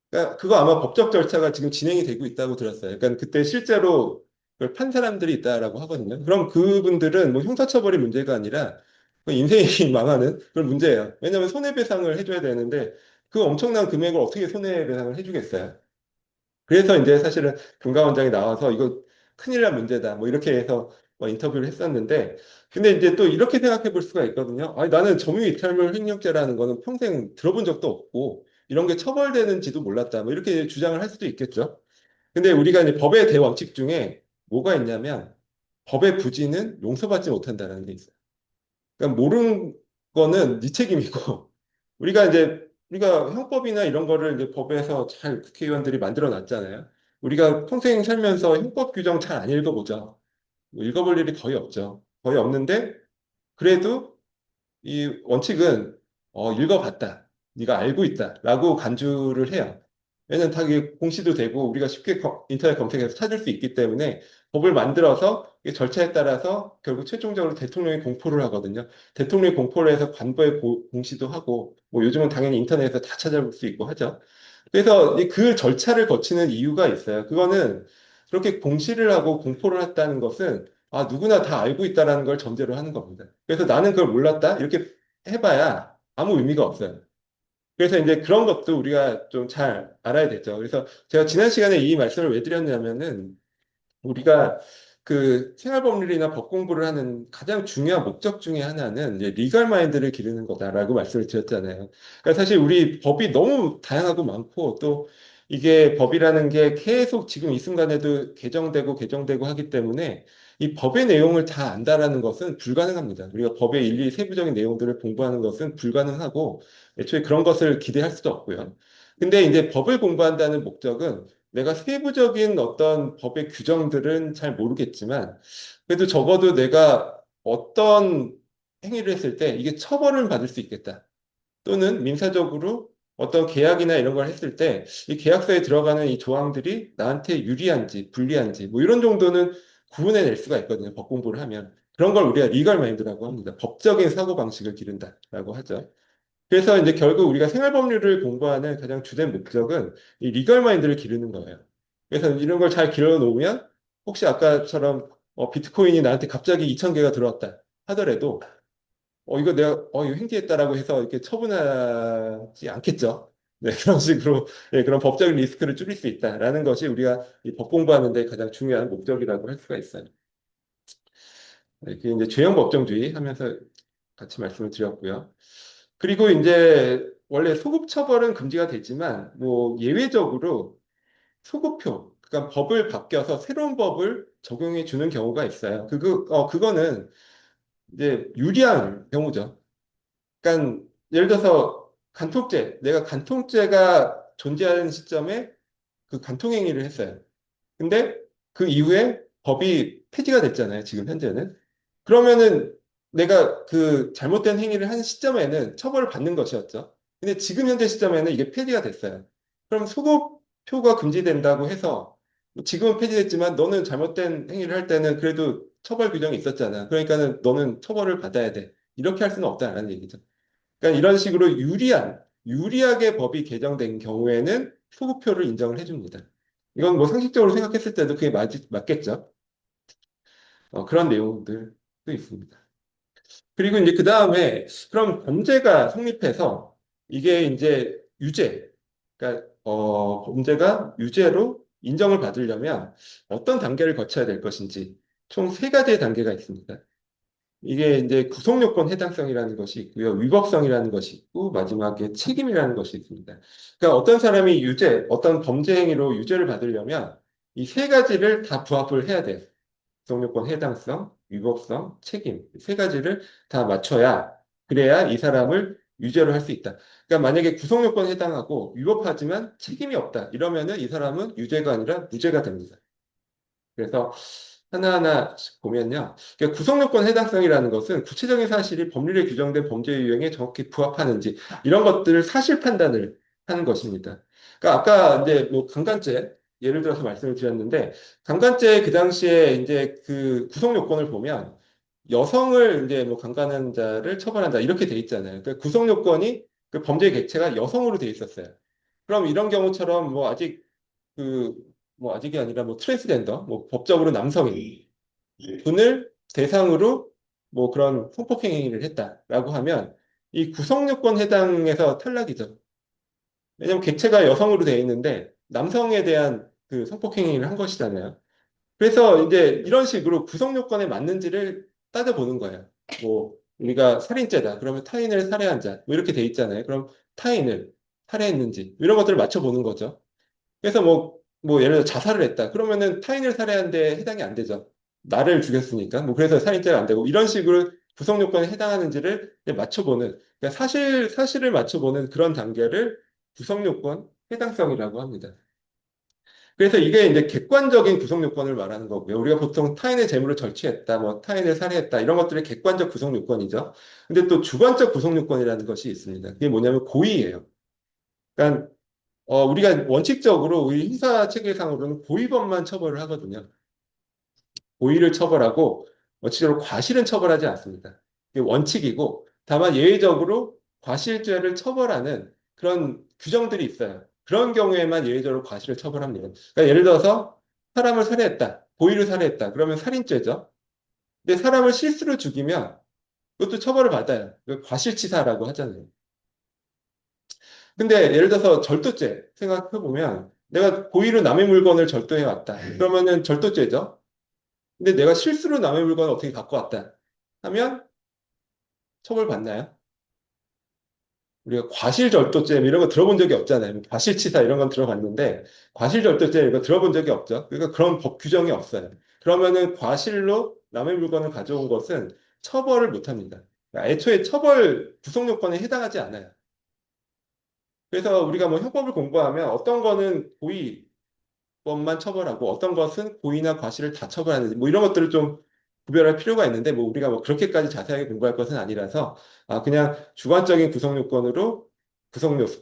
그러니까 그거 아마 법적 절차가 지금 진행이 되고 있다고 들었어요. 그러니까 그때 실제로 그걸 판 사람들이 있다라고 하거든요. 그럼 그분들은 뭐 형사처벌이 문제가 아니라 그 인생이 망하는 그런 문제예요. 왜냐하면 손해배상을 해줘야 되는데 그 엄청난 금액을 어떻게 손해배상을 해주겠어요. 그래서 이제 사실은 금감원장이 나와서 이거 큰일 날 문제다. 뭐 이렇게 해서 뭐 인터뷰를 했었는데 근데 이제 또 이렇게 생각해 볼 수가 있거든요. 아니, 나는 점유이탈물 횡령죄라는 거는 평생 들어본 적도 없고 이런 게 처벌되는지도 몰랐다. 뭐 이렇게 주장을 할 수도 있겠죠. 근데 우리가 이제 법의 대원칙 중에 뭐가 있냐면 법의 부지는 용서받지 못한다는 게 있어요. 그러니까 모르는 거는 네 책임이고 우리가 형법이나 이런 거를 이제 법에서 잘 국회의원들이 만들어 놨잖아요. 우리가 평생 살면서 형법 규정 잘 안 읽어보죠. 뭐 읽어볼 일이 거의 없죠. 거의 없는데 그래도 이 원칙은 읽어봤다. 네가 알고 있다라고 간주를 해요. 왜냐면 다 이게 공시도 되고 우리가 쉽게 인터넷 검색해서 찾을 수 있기 때문에 법을 만들어서 이 절차에 따라서 결국 최종적으로 대통령이 공포를 하거든요. 대통령이 공포를 해서 관보에 공시도 하고 뭐 요즘은 당연히 인터넷에서 다 찾아볼 수 있고 하죠. 그래서 그 절차를 거치는 이유가 있어요. 그거는 그렇게 공시를 하고 공포를 했다는 것은 누구나 다 알고 있다라는 걸 전제로 하는 겁니다. 그래서 나는 그걸 몰랐다? 이렇게 해봐야 아무 의미가 없어요. 그래서 이제 그런 것도 우리가 좀 잘 알아야 되죠. 그래서 제가 지난 시간에 이 말씀을 왜 드렸냐면은 우리가 그 생활법률이나 법 공부를 하는 가장 중요한 목적 중에 하나는 이제 리걸 마인드를 기르는 거다라고 말씀을 드렸잖아요. 그러니까 사실 우리 법이 너무 다양하고 많고 또 이게 법이라는 게 계속 지금 이 순간에도 개정되고 하기 때문에 이 법의 내용을 다 안다라는 것은 불가능합니다. 우리가 법의 일일이 세부적인 내용들을 공부하는 것은 불가능하고 애초에 그런 것을 기대할 수도 없고요. 근데 이제 법을 공부한다는 목적은 내가 세부적인 어떤 법의 규정들은 잘 모르겠지만, 그래도 적어도 내가 어떤 행위를 했을 때 이게 처벌을 받을 수 있겠다. 또는 민사적으로 어떤 계약이나 이런 걸 했을 때 이 계약서에 들어가는 이 조항들이 나한테 유리한지 불리한지 뭐 이런 정도는 구분해낼 수가 있거든요. 법 공부를 하면. 그런 걸 우리가 리걸 마인드라고 합니다. 법적인 사고방식을 기른다라고 하죠. 그래서 이제 결국 우리가 생활법률을 공부하는 가장 주된 목적은 이 리걸 마인드를 기르는 거예요. 그래서 이런 걸 잘 길러 놓으면 혹시 아까처럼 비트코인이 나한테 갑자기 2,000개가 들어왔다 하더라도 이거 내가 이거 횡재했다라고 해서 이렇게 처분하지 않겠죠. 네, 그런 식으로 네, 그런 법적인 리스크를 줄일 수 있다라는 것이 우리가 이 법 공부하는 데 가장 중요한 목적이라고 할 수가 있어요. 네, 그게 이제 죄형 법정주의 하면서 같이 말씀을 드렸고요. 그리고 이제 원래 소급 처벌은 금지가 되지만 뭐 예외적으로 소급표, 그러니까 법을 바뀌어서 새로운 법을 적용해 주는 경우가 있어요. 그거는 이제 유리한 경우죠. 그러니까 예를 들어서 간통죄, 내가 간통죄가 존재하는 시점에 그 간통행위를 했어요. 근데 그 이후에 법이 폐지가 됐잖아요. 지금 현재는. 그러면은 내가 그 잘못된 행위를 한 시점에는 처벌을 받는 것이었죠. 근데 지금 현재 시점에는 이게 폐지가 됐어요. 그럼 소급표가 금지된다고 해서 지금은 폐지됐지만 너는 잘못된 행위를 할 때는 그래도 처벌 규정이 있었잖아. 그러니까는 너는 처벌을 받아야 돼. 이렇게 할 수는 없다라는 얘기죠. 그러니까 이런 식으로 유리하게 법이 개정된 경우에는 소급표를 인정을 해줍니다. 이건 뭐 상식적으로 생각했을 때도 그게 맞겠죠. 그런 내용들도 있습니다. 그리고 이제 그 다음에 그럼 범죄가 성립해서 이게 이제 유죄, 그러니까 범죄가 유죄로 인정을 받으려면 어떤 단계를 거쳐야 될 것인지 총 세 가지의 단계가 있습니다. 이게 이제 구속요건 해당성이라는 것이 있고요. 위법성이라는 것이 있고, 마지막에 책임이라는 것이 있습니다. 그러니까 어떤 사람이 어떤 범죄 행위로 유죄를 받으려면 이 세 가지를 다 부합을 해야 돼요. 구속요건 해당성, 위법성, 책임. 세 가지를 다 맞춰야, 그래야 이 사람을 유죄로 할 수 있다. 그러니까 만약에 구속요건에 해당하고 위법하지만 책임이 없다. 이러면은 이 사람은 유죄가 아니라 무죄가 됩니다. 그래서 하나하나씩 보면요. 그러니까 구성요건 해당성이라는 것은 구체적인 사실이 법률에 규정된 범죄 유형에 정확히 부합하는지 이런 것들을 사실 판단을 하는 것입니다. 그러니까 아까 이제 뭐 강간죄 예를 들어서 말씀을 드렸는데 강간죄 그 당시에 이제 그 구성요건을 보면 여성을 이제 뭐 강간한 자를 처벌한다 이렇게 돼 있잖아요. 그러니까 구성요건이 그 범죄 객체가 여성으로 돼 있었어요. 그럼 이런 경우처럼 뭐 아직 그 뭐 아직이 아니라 뭐 트랜스젠더 뭐 법적으로 남성인 분을 대상으로 뭐 그런 성폭행 행위를 했다라고 하면 이 구성요건 해당에서 탈락이죠. 왜냐하면 객체가 여성으로 되어 있는데 남성에 대한 그 성폭행 행위를 한 것이잖아요. 그래서 이제 이런 식으로 구성요건에 맞는지를 따져보는 거예요. 뭐 우리가 살인죄다. 그러면 타인을 살해한 자. 뭐 이렇게 돼 있잖아요. 그럼 타인을 살해했는지 이런 것들을 맞춰보는 거죠. 그래서 뭐 예를 들어 자살을 했다. 그러면은 타인을 살해한 데 해당이 안 되죠. 나를 죽였으니까. 뭐 그래서 살인죄가 안 되고 이런 식으로 구성 요건에 해당하는지를 이제 맞춰보는 그러니까 사실을 맞춰보는 그런 단계를 구성 요건 해당성이라고 합니다. 그래서 이게 이제 객관적인 구성 요건을 말하는 거고요. 우리가 보통 타인의 재물을 절취했다, 뭐 타인을 살해했다 이런 것들이 객관적 구성 요건이죠. 근데 또 주관적 구성 요건이라는 것이 있습니다. 그게 뭐냐면 고의예요. 그러니까 우리가 원칙적으로 우리 형사 체계상으로는 고의범만 처벌을 하거든요. 고의를 처벌하고 원칙적으로 과실은 처벌하지 않습니다. 이게 원칙이고 다만 예외적으로 과실죄를 처벌하는 그런 규정들이 있어요. 그런 경우에만 예외적으로 과실을 처벌합니다. 그러니까 예를 들어서 사람을 살해했다. 고의를 살해했다. 그러면 살인죄죠. 근데 사람을 실수로 죽이면 그것도 처벌을 받아요. 과실치사라고 하잖아요. 근데 예를 들어서 절도죄 생각해보면 내가 고의로 남의 물건을 절도해 왔다. 그러면은 절도죄죠. 근데 내가 실수로 남의 물건을 어떻게 갖고 왔다 하면 처벌받나요? 우리가 과실절도죄 이런 거 들어본 적이 없잖아요. 과실치사 이런 건 들어봤는데 과실절도죄 이거 들어본 적이 없죠. 그러니까 그런 법 규정이 없어요. 그러면은 과실로 남의 물건을 가져온 것은 처벌을 못 합니다. 그러니까 애초에 처벌 구성 요건에 해당하지 않아요. 그래서 우리가 뭐 형법을 공부하면 어떤 거는 고의법만 처벌하고 어떤 것은 고의나 과실을 다 처벌하는지 뭐 이런 것들을 좀 구별할 필요가 있는데 뭐 우리가 뭐 그렇게까지 자세하게 공부할 것은 아니라서 그냥 주관적인 구성 요건으로 구성 요소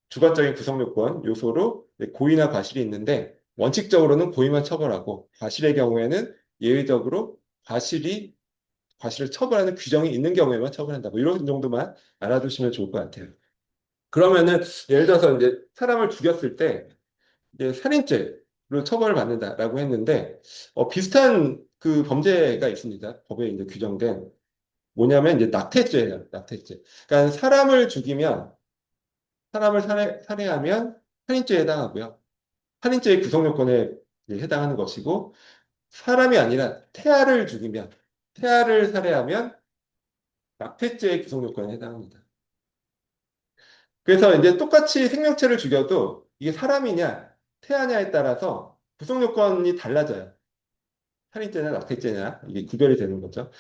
주관적인 구성 요건 요소로 고의나 과실이 있는데 원칙적으로는 고의만 처벌하고 과실의 경우에는 예외적으로 과실을 처벌하는 규정이 있는 경우에만 처벌한다. 뭐 이런 정도만 알아두시면 좋을 것 같아요. 그러면은 예를 들어서 이제 사람을 죽였을 때 이제 살인죄로 처벌을 받는다라고 했는데 비슷한 그 범죄가 있습니다. 법에 이제 규정된 뭐냐면 이제 낙태죄예요. 낙태죄. 그러니까 사람을 살해하면 살인죄에 해당하고요. 살인죄의 구성 요건에 이제 해당하는 것이고 사람이 아니라 태아를 살해하면 낙태죄의 구성 요건에 해당합니다. 그래서 이제 똑같이 생명체를 죽여도 이게 사람이냐 태아냐에 따라서 구성 요건이 달라져요. 살인죄냐 낙태죄냐 이게 구별이 되는 거죠.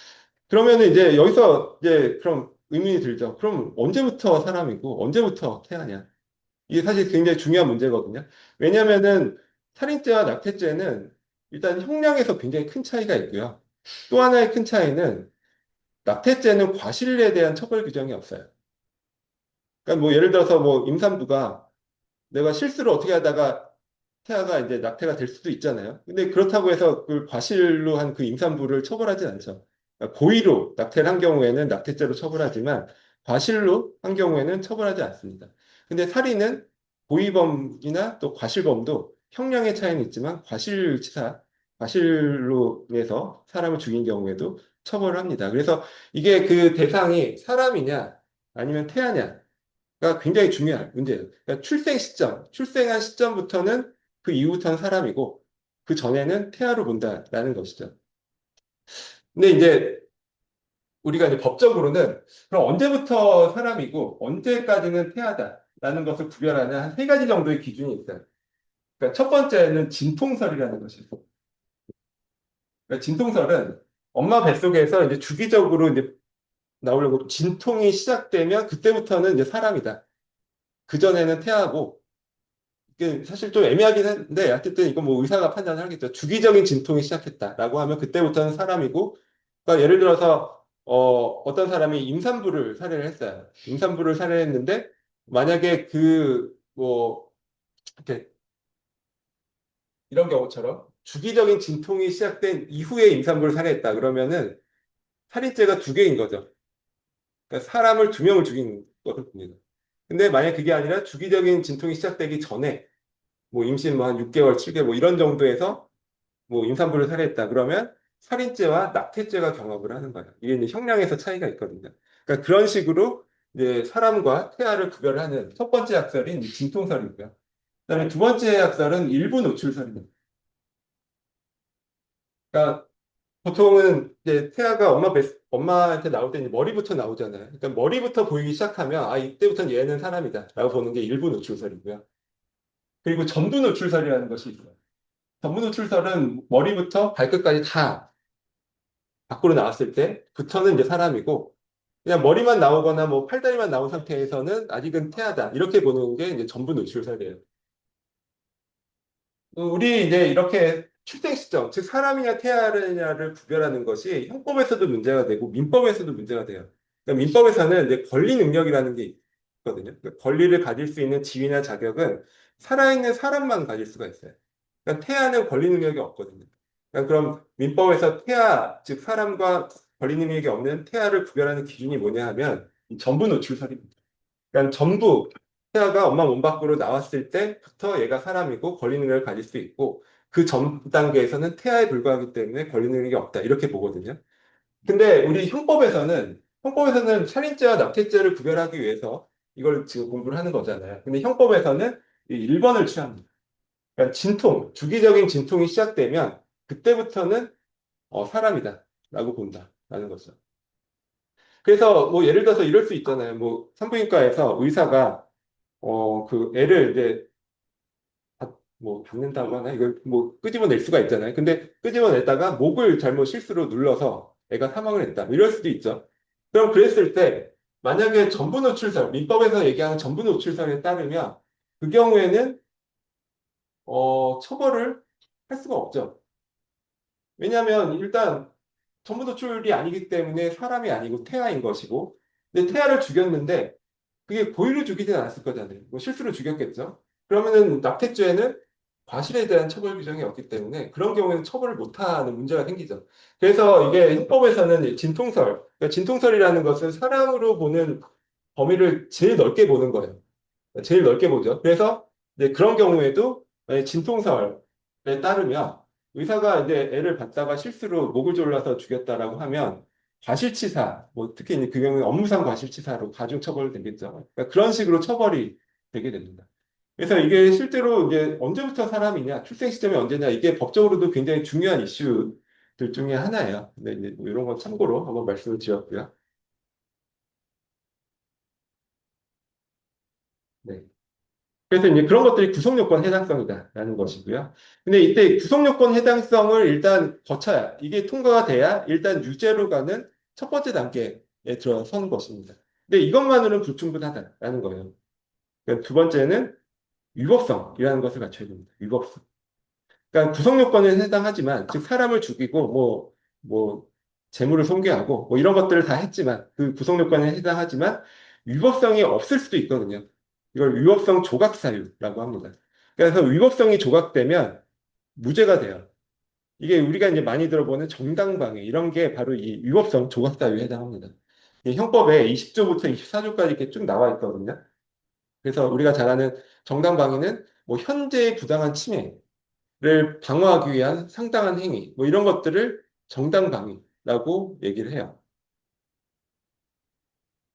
그러면은 이제 여기서 이제 그럼 의문이 들죠. 그럼 언제부터 사람이고 언제부터 태아냐? 이게 사실 굉장히 중요한 문제거든요. 왜냐하면은 살인죄와 낙태죄는 일단 형량에서 굉장히 큰 차이가 있고요. 또 하나의 큰 차이는 낙태죄는 과실에 대한 처벌 규정이 없어요. 그러니까 뭐 예를 들어서 뭐 임산부가 내가 실수를 어떻게 하다가 태아가 이제 낙태가 될 수도 있잖아요. 근데 그렇다고 해서 그 과실로 한 그 임산부를 처벌하진 않죠. 그러니까 고의로 낙태를 한 경우에는 낙태죄로 처벌하지만 과실로 한 경우에는 처벌하지 않습니다. 근데 살인은 고의범이나 또 과실범도 형량의 차이는 있지만 과실로 인해서 사람을 죽인 경우에도 처벌을 합니다. 그래서 이게 그 대상이 사람이냐 아니면 태아냐 가 굉장히 중요한 문제예요. 그러니까 출생한 시점부터는 그 이후부터는 사람이고 그 전에는 태아로 본다라는 것이죠. 근데 이제 우리가 이제 법적으로는 그럼 언제부터 사람이고 언제까지는 태아다라는 것을 구별하는 한 세 가지 정도의 기준이 있어요. 그러니까 첫 번째는 진통설이라는 것이고, 그러니까 진통설은 엄마 뱃속에서 이제 주기적으로 이제 나오려고 진통이 시작되면 그때부터는 이제 사람이다. 그전에는 태아고 이게 사실 좀 애매하긴 한데, 어쨌든 이건 뭐 의사가 판단을 하겠죠. 주기적인 진통이 시작했다라고 하면 그때부터는 사람이고, 그러니까 예를 들어서 어떤 사람이 임산부를 살해를 했어요. 임산부를 살해했는데 만약에 그 뭐 이렇게 이런 경우처럼 주기적인 진통이 시작된 이후에 임산부를 살해했다 그러면은 살인죄가 두 개인 거죠. 그러니까 사람을 두 명을 죽인 것을 봅니다. 근데 만약 그게 아니라 주기적인 진통이 시작되기 전에 뭐 임신 뭐 한 6개월, 7개월 뭐 이런 정도에서 뭐 임산부를 살해했다 그러면 살인죄와 낙태죄가 경합을 하는 거예요. 이게 이제 형량에서 차이가 있거든요. 그러니까 그런 식으로 이제 사람과 태아를 구별하는 첫 번째 약설인 진통설이고요. 그다음에 두 번째 약설은 일부 노출설입니다. 그러니까 보통은 이제 태아가 엄마한테 나올 때 이제 머리부터 나오잖아요. 그러니까 머리부터 보이기 시작하면 아 이때부터는 얘는 사람이다라고 보는 게 일부 노출설이고요. 그리고 전부 노출설이라는 것이 있어요. 전부 노출설은 머리부터 발끝까지 다 밖으로 나왔을 때부터는 이제 사람이고 그냥 머리만 나오거나 뭐 팔다리만 나온 상태에서는 아직은 태아다. 이렇게 보는 게 이제 전부 노출설이에요. 우리 이제 이렇게 출생 시점, 즉 사람이냐 태아냐를 구별하는 것이 형법에서도 문제가 되고 민법에서도 문제가 돼요. 그러니까 민법에서는 이제 권리 능력이라는 게 있거든요. 그러니까 권리를 가질 수 있는 지위나 자격은 살아있는 사람만 가질 수가 있어요. 그러니까 태아는 권리 능력이 없거든요. 그러니까 그럼 민법에서 태아, 즉 사람과 권리 능력이 없는 태아를 구별하는 기준이 뭐냐 하면 이 전부 노출설입니다. 그러니까 전부 태아가 엄마 몸 밖으로 나왔을 때부터 얘가 사람이고 권리 능력을 가질 수 있고 그 전 단계에서는 태아에 불과하기 때문에 권리 능력이 없다. 이렇게 보거든요. 근데 우리 형법에서는 살인죄와 낙태죄를 구별하기 위해서 이걸 지금 공부를 하는 거잖아요. 근데 형법에서는 이 1번을 취합니다. 그러니까 주기적인 진통이 시작되면 그때부터는 사람이다. 라고 본다라는 거죠. 그래서 뭐 예를 들어서 이럴 수 있잖아요. 뭐 산부인과에서 의사가 그 애를 이제 뭐 받는다고 하나 이걸 뭐 끄집어낼 수가 있잖아요. 근데 끄집어냈다가 목을 잘못 실수로 눌러서 애가 사망을 했다. 뭐 이럴 수도 있죠. 그럼 그랬을 때 만약에 전부 노출설, 민법에서 얘기하는 전부 노출설에 따르면 그 경우에는 처벌을 할 수가 없죠. 왜냐하면 일단 전부 노출이 아니기 때문에 사람이 아니고 태아인 것이고 근데 태아를 죽였는데 그게 고의로 죽이진 않았을 거잖아요. 뭐 실수로 죽였겠죠. 그러면은 납태죄는 과실에 대한 처벌 규정이 없기 때문에 그런 경우에는 처벌을 못하는 문제가 생기죠. 그래서 이게 형법에서는 진통설, 그러니까 진통설이라는 것은 사람으로 보는 범위를 제일 넓게 보는 거예요. 제일 넓게 보죠. 그래서 이제 그런 경우에도 만약 진통설에 따르면 의사가 이제 애를 받다가 실수로 목을 졸라서 죽였다라고 하면 과실치사, 뭐 특히 이제 그 경우에 업무상 과실치사로 가중처벌되겠죠. 그러니까 그런 식으로 처벌이 되게 됩니다. 그래서 이게 실제로 이제 언제부터 사람이냐, 출생 시점이 언제냐, 이게 법적으로도 굉장히 중요한 이슈들 중에 하나예요. 근데 이제 뭐 이런 건 참고로 한번 말씀을 드렸고요. 네. 그래서 이제 그런 것들이 구속요건 해당성이다라는 것이고요. 근데 이때 구속요건 해당성을 일단 거쳐야, 이게 통과가 돼야 일단 유죄로 가는 첫 번째 단계에 들어서는 것입니다. 근데 이것만으로는 불충분하다라는 거예요. 그러니까 두 번째는 위법성이라는 것을 갖춰야 됩니다. 위법성. 그러니까 구성 요건에 해당하지만, 즉 사람을 죽이고 뭐 재물을 손괴하고 뭐 이런 것들을 다 했지만 그 구성 요건에 해당하지만 위법성이 없을 수도 있거든요. 이걸 위법성 조각 사유라고 합니다. 그래서 위법성이 조각되면 무죄가 돼요. 이게 우리가 이제 많이 들어보는 정당방위 이런 게 바로 이 위법성 조각 사유에 해당합니다. 이 형법에 20조부터 24조까지 이렇게 쭉 나와 있거든요. 그래서 우리가 잘 아는 정당방위는 뭐 현재의 부당한 침해 를 방어하기 위한 상당한 행위, 뭐 이런 것들을 정당방위라고 얘기를 해요.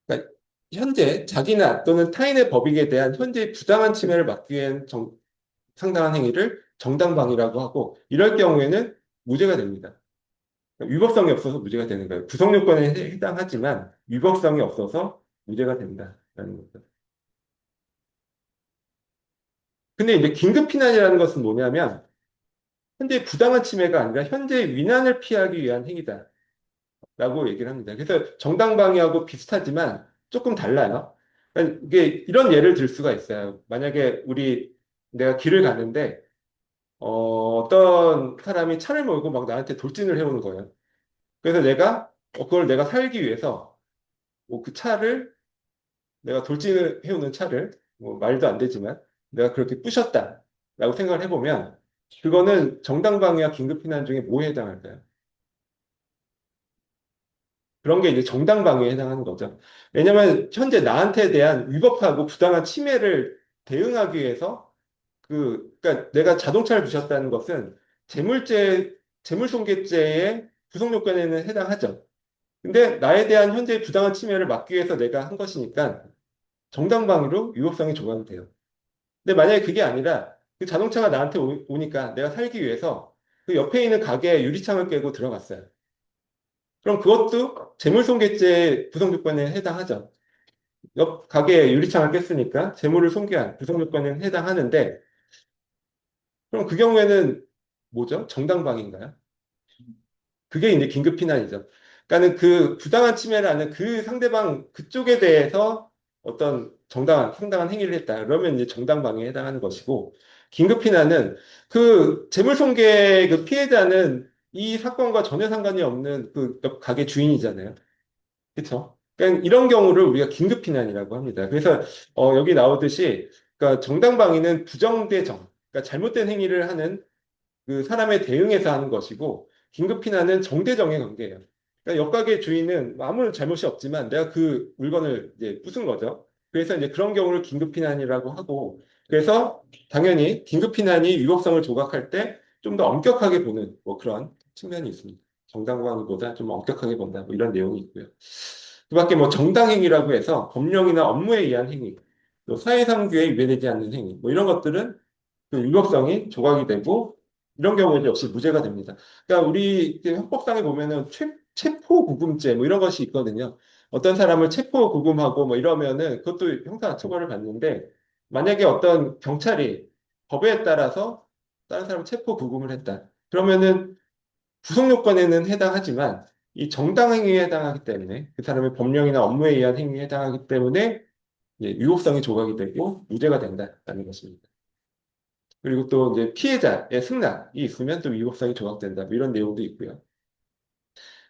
그러니까 현재 자기나 또는 타인의 법익에 대한 현재의 부당한 침해를 막기 위한 상당한 행위를 정당방위라고 하고, 이럴 경우에는 무죄가 됩니다. 위법성이 없어서 무죄가 되는 거예요. 구성 요건에 해당하지만 위법성이 없어서 무죄가 된다라는 거죠. 근데 이제 긴급 피난이라는 것은 뭐냐면 현재 부당한 침해가 아니라 현재 위난을 피하기 위한 행위다. 라고 얘기를 합니다. 그래서 정당방위하고 비슷하지만 조금 달라요. 그러니까 이게 이런 예를 들 수가 있어요. 만약에 내가 길을 가는데 어떤 사람이 차를 몰고 막 나한테 돌진을 해오는 거예요. 그래서 그걸 내가 살기 위해서 뭐그 차를 내가 돌진을 해오는 차를 뭐 말도 안 되지만 내가 그렇게 부셨다라고 생각을 해보면 그거는 정당방위와 긴급피난 중에 뭐에 해당할까요? 그런 게 이제 정당방위에 해당하는 거죠. 왜냐하면 현재 나한테 대한 위법하고 부당한 침해를 대응하기 위해서 그러니까 내가 자동차를 부셨다는 것은 재물손괴죄의 구성 요건에는 해당하죠. 근데 나에 대한 현재 부당한 침해를 막기 위해서 내가 한 것이니까 정당방위로 위법성이 조각이 돼요. 근데 만약에 그게 아니라 그 자동차가 나한테 오니까 내가 살기 위해서 그 옆에 있는 가게에 유리창을 깨고 들어갔어요. 그럼 그것도 재물손괴죄 구성요건에 해당하죠. 옆 가게에 유리창을 깼으니까 재물을 손괴한 구성요건에 해당하는데 그럼 그 경우에는 뭐죠? 정당방위인가요? 그게 이제 긴급피난이죠. 그러니까는 그 부당한 침해를 하는 그 상대방 그쪽에 대해서 어떤 상당한 행위를 했다. 그러면 이제 정당방위에 해당하는 것이고, 긴급피난은 그 재물손괴 그 피해자는 이 사건과 전혀 상관이 없는 그 옆 가게 주인이잖아요. 그렇죠? 그러니까 이런 경우를 우리가 긴급피난이라고 합니다. 그래서 여기 나오듯이 그러니까 정당방위는 부정대 정, 그러니까 잘못된 행위를 하는 그 사람에 대응해서 하는 것이고 긴급피난은 정대정의 관계예요. 그러니까 옆가게 주인은 뭐 아무런 잘못이 없지만 내가 그 물건을 이제 부순 거죠. 그래서 이제 그런 경우를 긴급피난이라고 하고 그래서 당연히 긴급피난이 위법성을 조각할 때 좀 더 엄격하게 보는 뭐 그런 측면이 있습니다. 정당방위보다 좀 엄격하게 본다 뭐 이런 내용이 있고요. 그밖에 뭐 정당행위라고 해서 법령이나 업무에 의한 행위, 또 사회상규에 위배되지 않는 행위, 뭐 이런 것들은 그 위법성이 조각이 되고 이런 경우에는 역시 무죄가 됩니다. 그러니까 우리 형법상에 보면은 체포구금죄 뭐 이런 것이 있거든요. 어떤 사람을 체포구금하고 뭐 이러면은 그것도 형사처벌을 받는데 만약에 어떤 경찰이 법에 따라서 다른 사람을 체포구금을 했다. 그러면은 구속요건에는 해당하지만 이 정당행위에 해당하기 때문에 그 사람의 법령이나 업무에 의한 행위에 해당하기 때문에 위법성이 조각이 되고 무죄가 된다는 것입니다. 그리고 또 이제 피해자의 승낙이 있으면 또 위법성이 조각된다. 뭐 이런 내용도 있고요.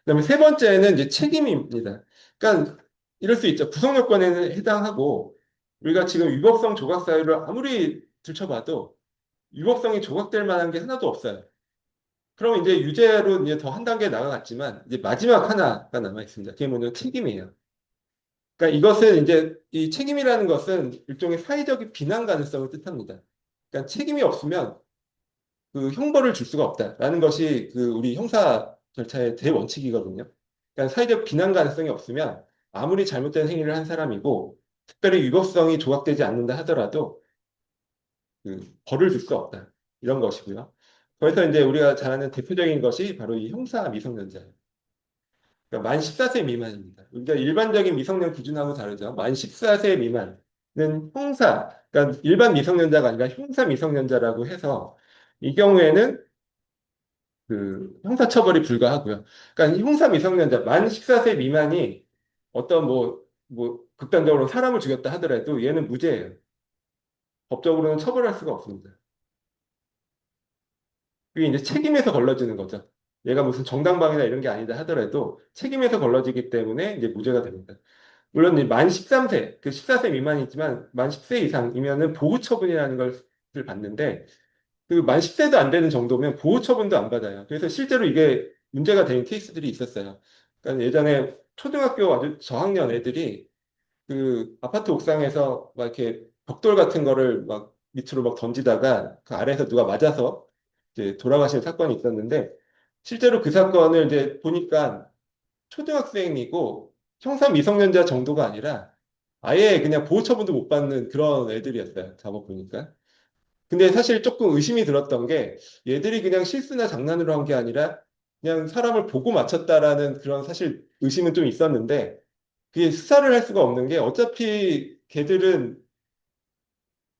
그다음에 세 번째는 이제 책임입니다. 그러니까 이럴 수 있죠. 구성 요건에는 해당하고 우리가 지금 위법성 조각 사유를 아무리 들춰봐도 위법성이 조각될 만한 게 하나도 없어요. 그럼 이제 유죄로 이제 더 한 단계 나아갔지만 이제 마지막 하나가 남아 있습니다. 그게 뭐냐면 책임이에요. 그러니까 이것은 이제 이 책임이라는 것은 일종의 사회적인 비난 가능성을 뜻합니다. 그러니까 책임이 없으면 그 형벌을 줄 수가 없다라는 것이 그 우리 형사 절차의 대원칙이거든요. 그러니까 사회적 비난 가능성이 없으면 아무리 잘못된 행위를 한 사람이고 특별히 위법성이 조각되지 않는다 하더라도 그 벌을 줄 수 없다. 이런 것이고요. 그래서 이제 우리가 잘 아는 대표적인 것이 바로 이 형사 미성년자예요. 그러니까 만 14세 미만입니다. 우리가 일반적인 미성년 기준하고 다르죠. 만 14세 미만은 형사, 그러니까 일반 미성년자가 아니라 형사 미성년자라고 해서 이 경우에는 그 형사처벌이 불가하고요. 그러니까 형사 미성년자 만 14세 미만이 어떤 뭐 극단적으로 사람을 죽였다 하더라도 얘는 무죄예요. 법적으로는 처벌할 수가 없습니다. 그게 이제 책임에서 걸러지는 거죠. 얘가 무슨 정당방위나 이런 게 아니다 하더라도 책임에서 걸러지기 때문에 이제 무죄가 됩니다. 물론 이제 만 13세, 그 14세 미만이지만 만 10세 이상이면은 보호 처분이라는 것을 받는데 그 만 10세도 안 되는 정도면 보호 처분도 안 받아요. 그래서 실제로 이게 문제가 되는 케이스들이 있었어요. 그러니까 예전에 초등학교 아주 저학년 애들이 그 아파트 옥상에서 막 이렇게 벽돌 같은 거를 막 밑으로 막 던지다가 그 아래에서 누가 맞아서 이제 돌아가신 사건이 있었는데 실제로 그 사건을 이제 보니까 초등학생이고 형사 미성년자 정도가 아니라 아예 그냥 보호 처분도 못 받는 그런 애들이었어요. 잡아 보니까. 근데 사실 조금 의심이 들었던 게 얘들이 그냥 실수나 장난으로 한 게 아니라 그냥 사람을 보고 맞췄다라는 그런 사실 의심은 좀 있었는데 그게 수사를 할 수가 없는 게 어차피 걔들은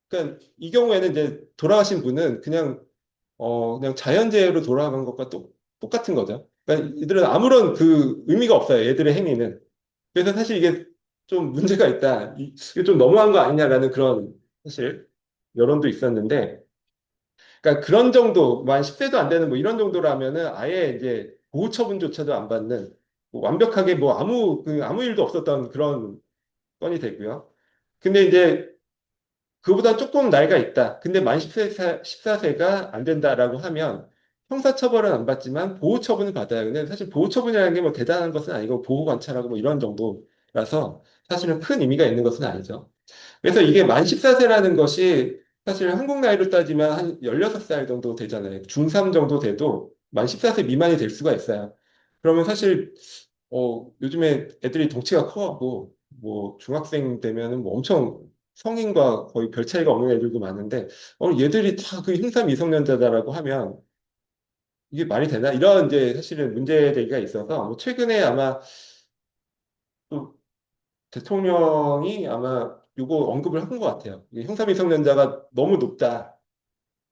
그러니까 이 경우에는 이제 돌아가신 분은 그냥 자연재해로 돌아간 것과 똑같은 거죠. 그러니까 이들은 아무런 그 의미가 없어요. 얘들의 행위는. 그래서 사실 이게 좀 문제가 있다. 이게 좀 너무한 거 아니냐라는 그런 사실 여론도 있었는데 그러니까 그런 정도, 만 10세도 안 되는 뭐 이런 정도라면은 아예 이제 보호 처분조차도 안 받는 뭐 완벽하게 뭐 아무 일도 없었던 그런 건이 되고요. 근데 이제 그보다 조금 나이가 있다. 근데 만 10세, 14세가 안 된다라고 하면 형사처벌은 안 받지만 보호처분을 받아요. 근데 사실 보호처분이라는 게 뭐 대단한 것은 아니고 보호관찰하고 뭐 이런 정도라서 사실은 큰 의미가 있는 것은 아니죠. 그래서 이게 만 14세라는 것이 사실 한국 나이로 따지면 한 16살 정도 되잖아요. 중3 정도 돼도 만 14세 미만이 될 수가 있어요. 그러면 사실 요즘에 애들이 덩치가 커갖고 뭐 중학생 되면은 뭐 엄청 성인과 거의 별 차이가 없는 애들도 많은데 얘들이 다 그 흰삼 미성년자다라고 하면 이게 말이 되나? 이런 이제 사실은 문제 제기가 있어서 뭐 최근에 아마 또 대통령이 아마 이거 언급을 한 것 같아요. 이게 형사 미성년자가 너무 높다.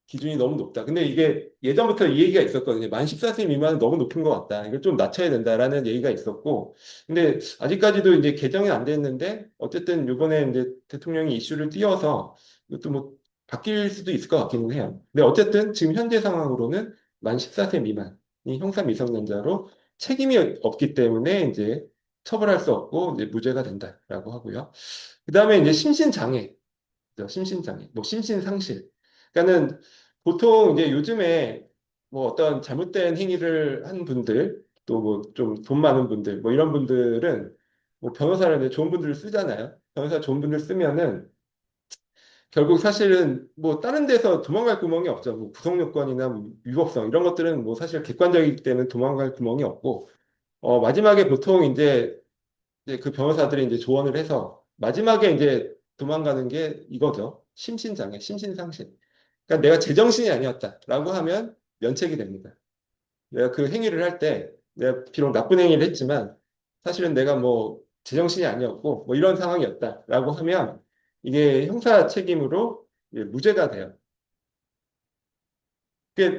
기준이 너무 높다. 근데 이게 예전부터 이 얘기가 있었거든요. 만 14세 미만은 너무 높은 것 같다. 이걸 좀 낮춰야 된다라는 얘기가 있었고. 근데 아직까지도 이제 개정이 안 됐는데, 어쨌든 이번에 이제 대통령이 이슈를 띄워서 이것도 뭐 바뀔 수도 있을 것 같기는 해요. 근데 어쨌든 지금 현재 상황으로는 만 14세 미만이 형사 미성년자로 책임이 없기 때문에 이제 처벌할 수 없고 이제 무죄가 된다라고 하고요. 그 다음에 이제 심신장애. 심신장애, 뭐 심신상실. 그러니까는 보통 이제 요즘에 뭐 어떤 잘못된 행위를 한 분들, 또 뭐 좀 돈 많은 분들, 뭐 이런 분들은 뭐 변호사를 이제 좋은 분들을 쓰잖아요. 변호사 좋은 분들 쓰면은 결국 사실은 뭐 다른 데서 도망갈 구멍이 없죠. 뭐 구속 요건이나 뭐 위법성 이런 것들은 뭐 사실 객관적이기 때문에 도망갈 구멍이 없고, 마지막에 보통 이제 그 변호사들이 이제 조언을 해서 마지막에 이제 도망가는 게 이거죠. 심신장애, 심신상실. 그러니까 내가 제정신이 아니었다라고 하면 면책이 됩니다. 내가 그 행위를 할 때 내가 비록 나쁜 행위를 했지만 사실은 내가 뭐 제정신이 아니었고 뭐 이런 상황이었다라고 하면 이게 형사 책임으로 이제 무죄가 돼요.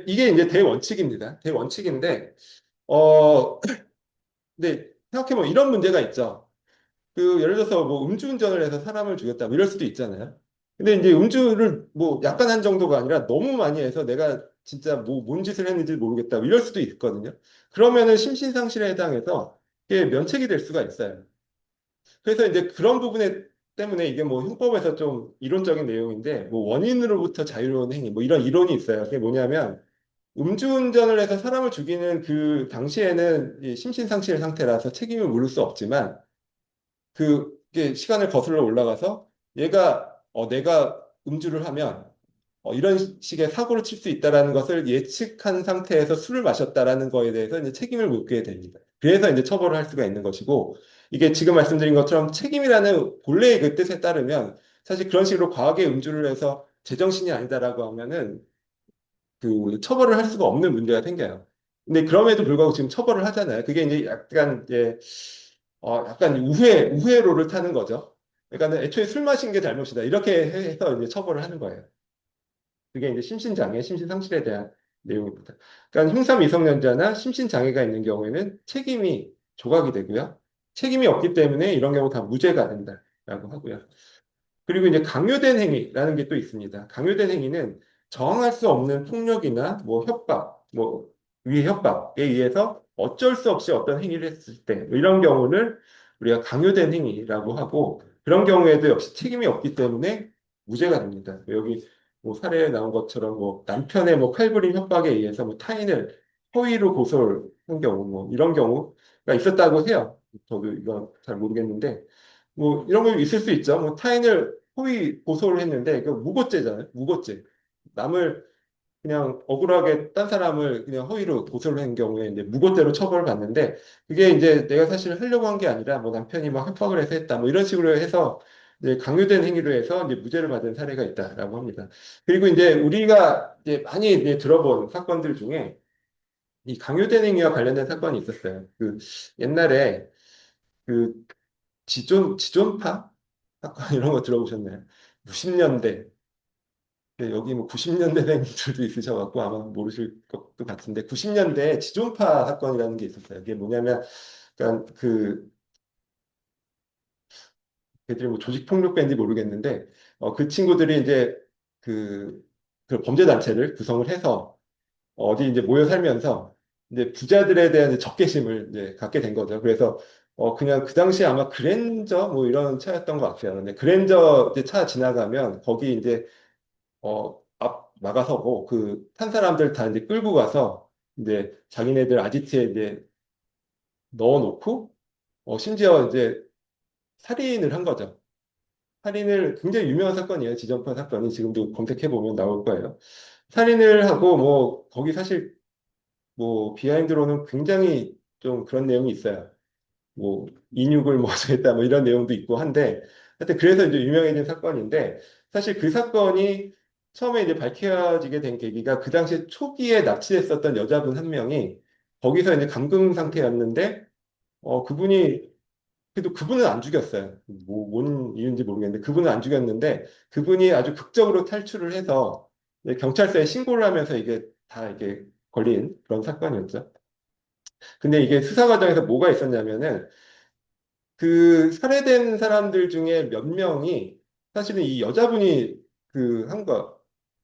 이게 이제 대원칙입니다. 대원칙인데 근데 생각해보면 이런 문제가 있죠. 그 예를 들어서 뭐 음주운전을 해서 사람을 죽였다 뭐 이럴 수도 있잖아요. 근데 이제 음주를 뭐 약간 한 정도가 아니라 너무 많이 해서 내가 진짜 뭐 뭔 짓을 했는지 모르겠다 뭐 이럴 수도 있거든요. 그러면은 심신상실에 해당해서 이게 면책이 될 수가 있어요. 그래서 이제 그런 부분에 때문에 이게 뭐 형법에서 좀 이론적인 내용인데 뭐 원인으로부터 자유로운 행위 뭐 이런 이론이 있어요. 그게 뭐냐면 음주운전을 해서 사람을 죽이는 그 당시에는 이 심신상실 상태라서 책임을 물을 수 없지만 그게 시간을 거슬러 올라가서 얘가 내가 음주를 하면 이런 식의 사고를 칠 수 있다라는 것을 예측한 상태에서 술을 마셨다라는 거에 대해서 이제 책임을 묻게 됩니다. 그래서 이제 처벌을 할 수가 있는 것이고 이게 지금 말씀드린 것처럼 책임이라는 본래의 그 뜻에 따르면 사실 그런 식으로 과하게 음주를 해서 제정신이 아니다라고 하면은 그 처벌을 할 수가 없는 문제가 생겨요. 근데 그럼에도 불구하고 지금 처벌을 하잖아요. 그게 이제 약간 이제 약간 우회로를 타는 거죠. 그러니까 애초에 술 마신 게 잘못이다. 이렇게 해서 이제 처벌을 하는 거예요. 그게 이제 심신장애, 심신상실에 대한 내용입니다. 그러니까 형사 미성년자나 심신장애가 있는 경우에는 책임이 조각이 되고요. 책임이 없기 때문에 이런 경우 다 무죄가 된다라고 하고요. 그리고 이제 강요된 행위라는 게 또 있습니다. 강요된 행위는 저항할 수 없는 폭력이나 뭐 협박, 뭐 위해 협박에 의해서 어쩔 수 없이 어떤 행위를 했을 때뭐 이런 경우를 우리가 강요된 행위라고 하고 그런 경우에도 역시 책임이 없기 때문에 무죄가 됩니다. 여기 뭐 사례에 나온 것처럼 뭐 남편의 뭐 칼부림 협박에 의해서 뭐 타인을 허위로 고소한 경우 뭐 이런 경우가 있었다고 해요. 저도 이건 잘 모르겠는데 뭐 이런 거 있을 수 있죠. 뭐 타인을 허위 고소를 했는데 그 무고죄잖아요. 무고죄. 남을 그냥 억울하게 딴 사람을 그냥 허위로 고소를 한 경우에 이제 무고죄로 처벌받는데 그게 이제 내가 사실 하려고 한 게 아니라 뭐 남편이 막 협박을 해서 했다. 뭐 이런 식으로 해서 이제 강요된 행위로 해서 이제 무죄를 받은 사례가 있다라고 합니다. 그리고 이제 우리가 이제 많이 이제 들어본 사건들 중에 이 강요된 행위와 관련된 사건이 있었어요. 그 옛날에 그 지존파 사건 이런 거 들어보셨나요? 90년대 여기 뭐 90년대생들도 있으셔갖고 아마 모르실 것도 같은데 90년대 지존파 사건이라는 게 있었어요. 이게 뭐냐면 그러니까 그 걔들이 뭐 조직폭력배인지 모르겠는데 그 친구들이 이제 그, 그 범죄 단체를 구성을 해서 어디 이제 모여 살면서 이제 부자들에 대한 이제 적개심을 이제 갖게 된 거죠. 그래서 그냥 그 당시에 아마 그랜저 뭐 이런 차였던 것 같아요. 근데 그랜저 이제 차 지나가면 거기 이제 앞 막아서고 그 탄 사람들 다 이제 끌고 가서 이제 자기네들 아지트에 이제 넣어놓고 심지어 이제 살인을 한 거죠. 살인을 굉장히 유명한 사건이에요. 지점파 사건이 지금도 검색해 보면 나올 거예요. 살인을 하고 뭐 거기 사실 뭐 비하인드로는 굉장히 좀 그런 내용이 있어요. 뭐 인육을 뭐 어쩌겠다 뭐 이런 내용도 있고 한데 하여튼 그래서 이제 유명해진 사건인데 사실 그 사건이 처음에 이제 밝혀지게 된 계기가 그 당시에 초기에 납치했었던 여자분 한 명이 거기서 이제 감금 상태였는데 그분이 그래도 그분은 안 죽였어요. 뭐, 뭔 이유인지 모르겠는데 그분은 안 죽였는데 그분이 아주 극적으로 탈출을 해서 이제 경찰서에 신고를 하면서 이게 다 이게 걸린 그런 사건이었죠. 근데 이게 수사 과정에서 뭐가 있었냐면은 그 살해된 사람들 중에 몇 명이 사실은 이 여자분이 그 한 거,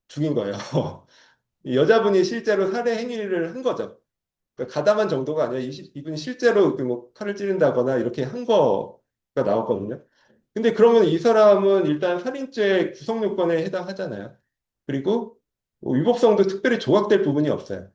죽인 거예요. 이 여자분이 실제로 살해 행위를 한 거죠. 그러니까 가담한 정도가 아니라 이분이 실제로 그뭐 칼을 찌른다거나 이렇게 한 거가 나왔거든요. 근데 그러면 이 사람은 일단 살인죄 구성 요건에 해당하잖아요. 그리고 뭐 위법성도 특별히 조각될 부분이 없어요.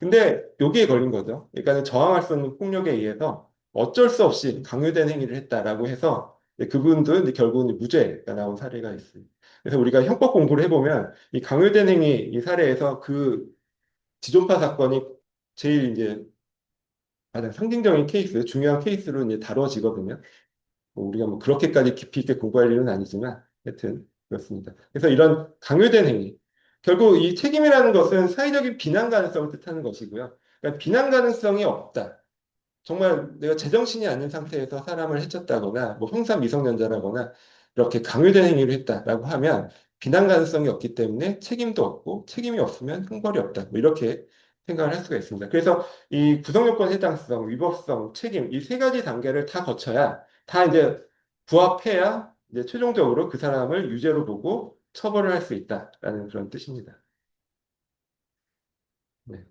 근데 여기에 걸린 거죠. 그러니까 저항할 수 없는 폭력에 의해서 어쩔 수 없이 강요된 행위를 했다라고 해서 이제 그분도 이제 결국은 무죄가 나온 사례가 있습니다. 그래서 우리가 형법 공부를 해보면 이 강요된 행위 이 사례에서 그 지존파 사건이 제일 이제 가장 상징적인 케이스, 중요한 케이스로 이제 다뤄지거든요. 뭐 우리가 뭐 그렇게까지 깊이 있게 공부할 일은 아니지만 하여튼 그렇습니다. 그래서 이런 강요된 행위, 결국 이 책임이라는 것은 사회적인 비난 가능성을 뜻하는 것이고요. 그러니까 비난 가능성이 없다. 정말 내가 제정신이 아닌 상태에서 사람을 해쳤다거나 뭐 형사 미성년자라거나 이렇게 강요된 행위를 했다라고 하면 비난 가능성이 없기 때문에 책임도 없고 책임이 없으면 형벌이 없다. 뭐 이렇게 생각을 할 수가 있습니다. 그래서 이 구성요건 해당성, 위법성, 책임 이 세 가지 단계를 다 거쳐야 다 이제 부합해야 이제 최종적으로 그 사람을 유죄로 보고 처벌을 할 수 있다라는 그런 뜻입니다. 네.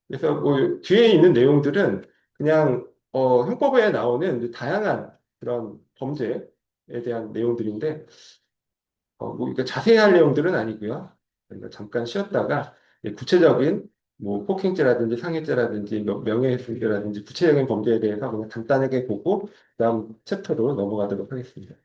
그래서 뭐 뒤에 있는 내용들은 그냥 형법에 나오는 이제 다양한 그런 범죄에 대한 내용들인데, 뭐, 이게 자세한 내용들은 아니고요. 저희가 잠깐 쉬었다가 구체적인 뭐 폭행죄라든지 상해죄라든지 명예훼손죄라든지 구체적인 범죄에 대해서 그냥 간단하게 보고 그다음 챕터로 넘어가도록 하겠습니다.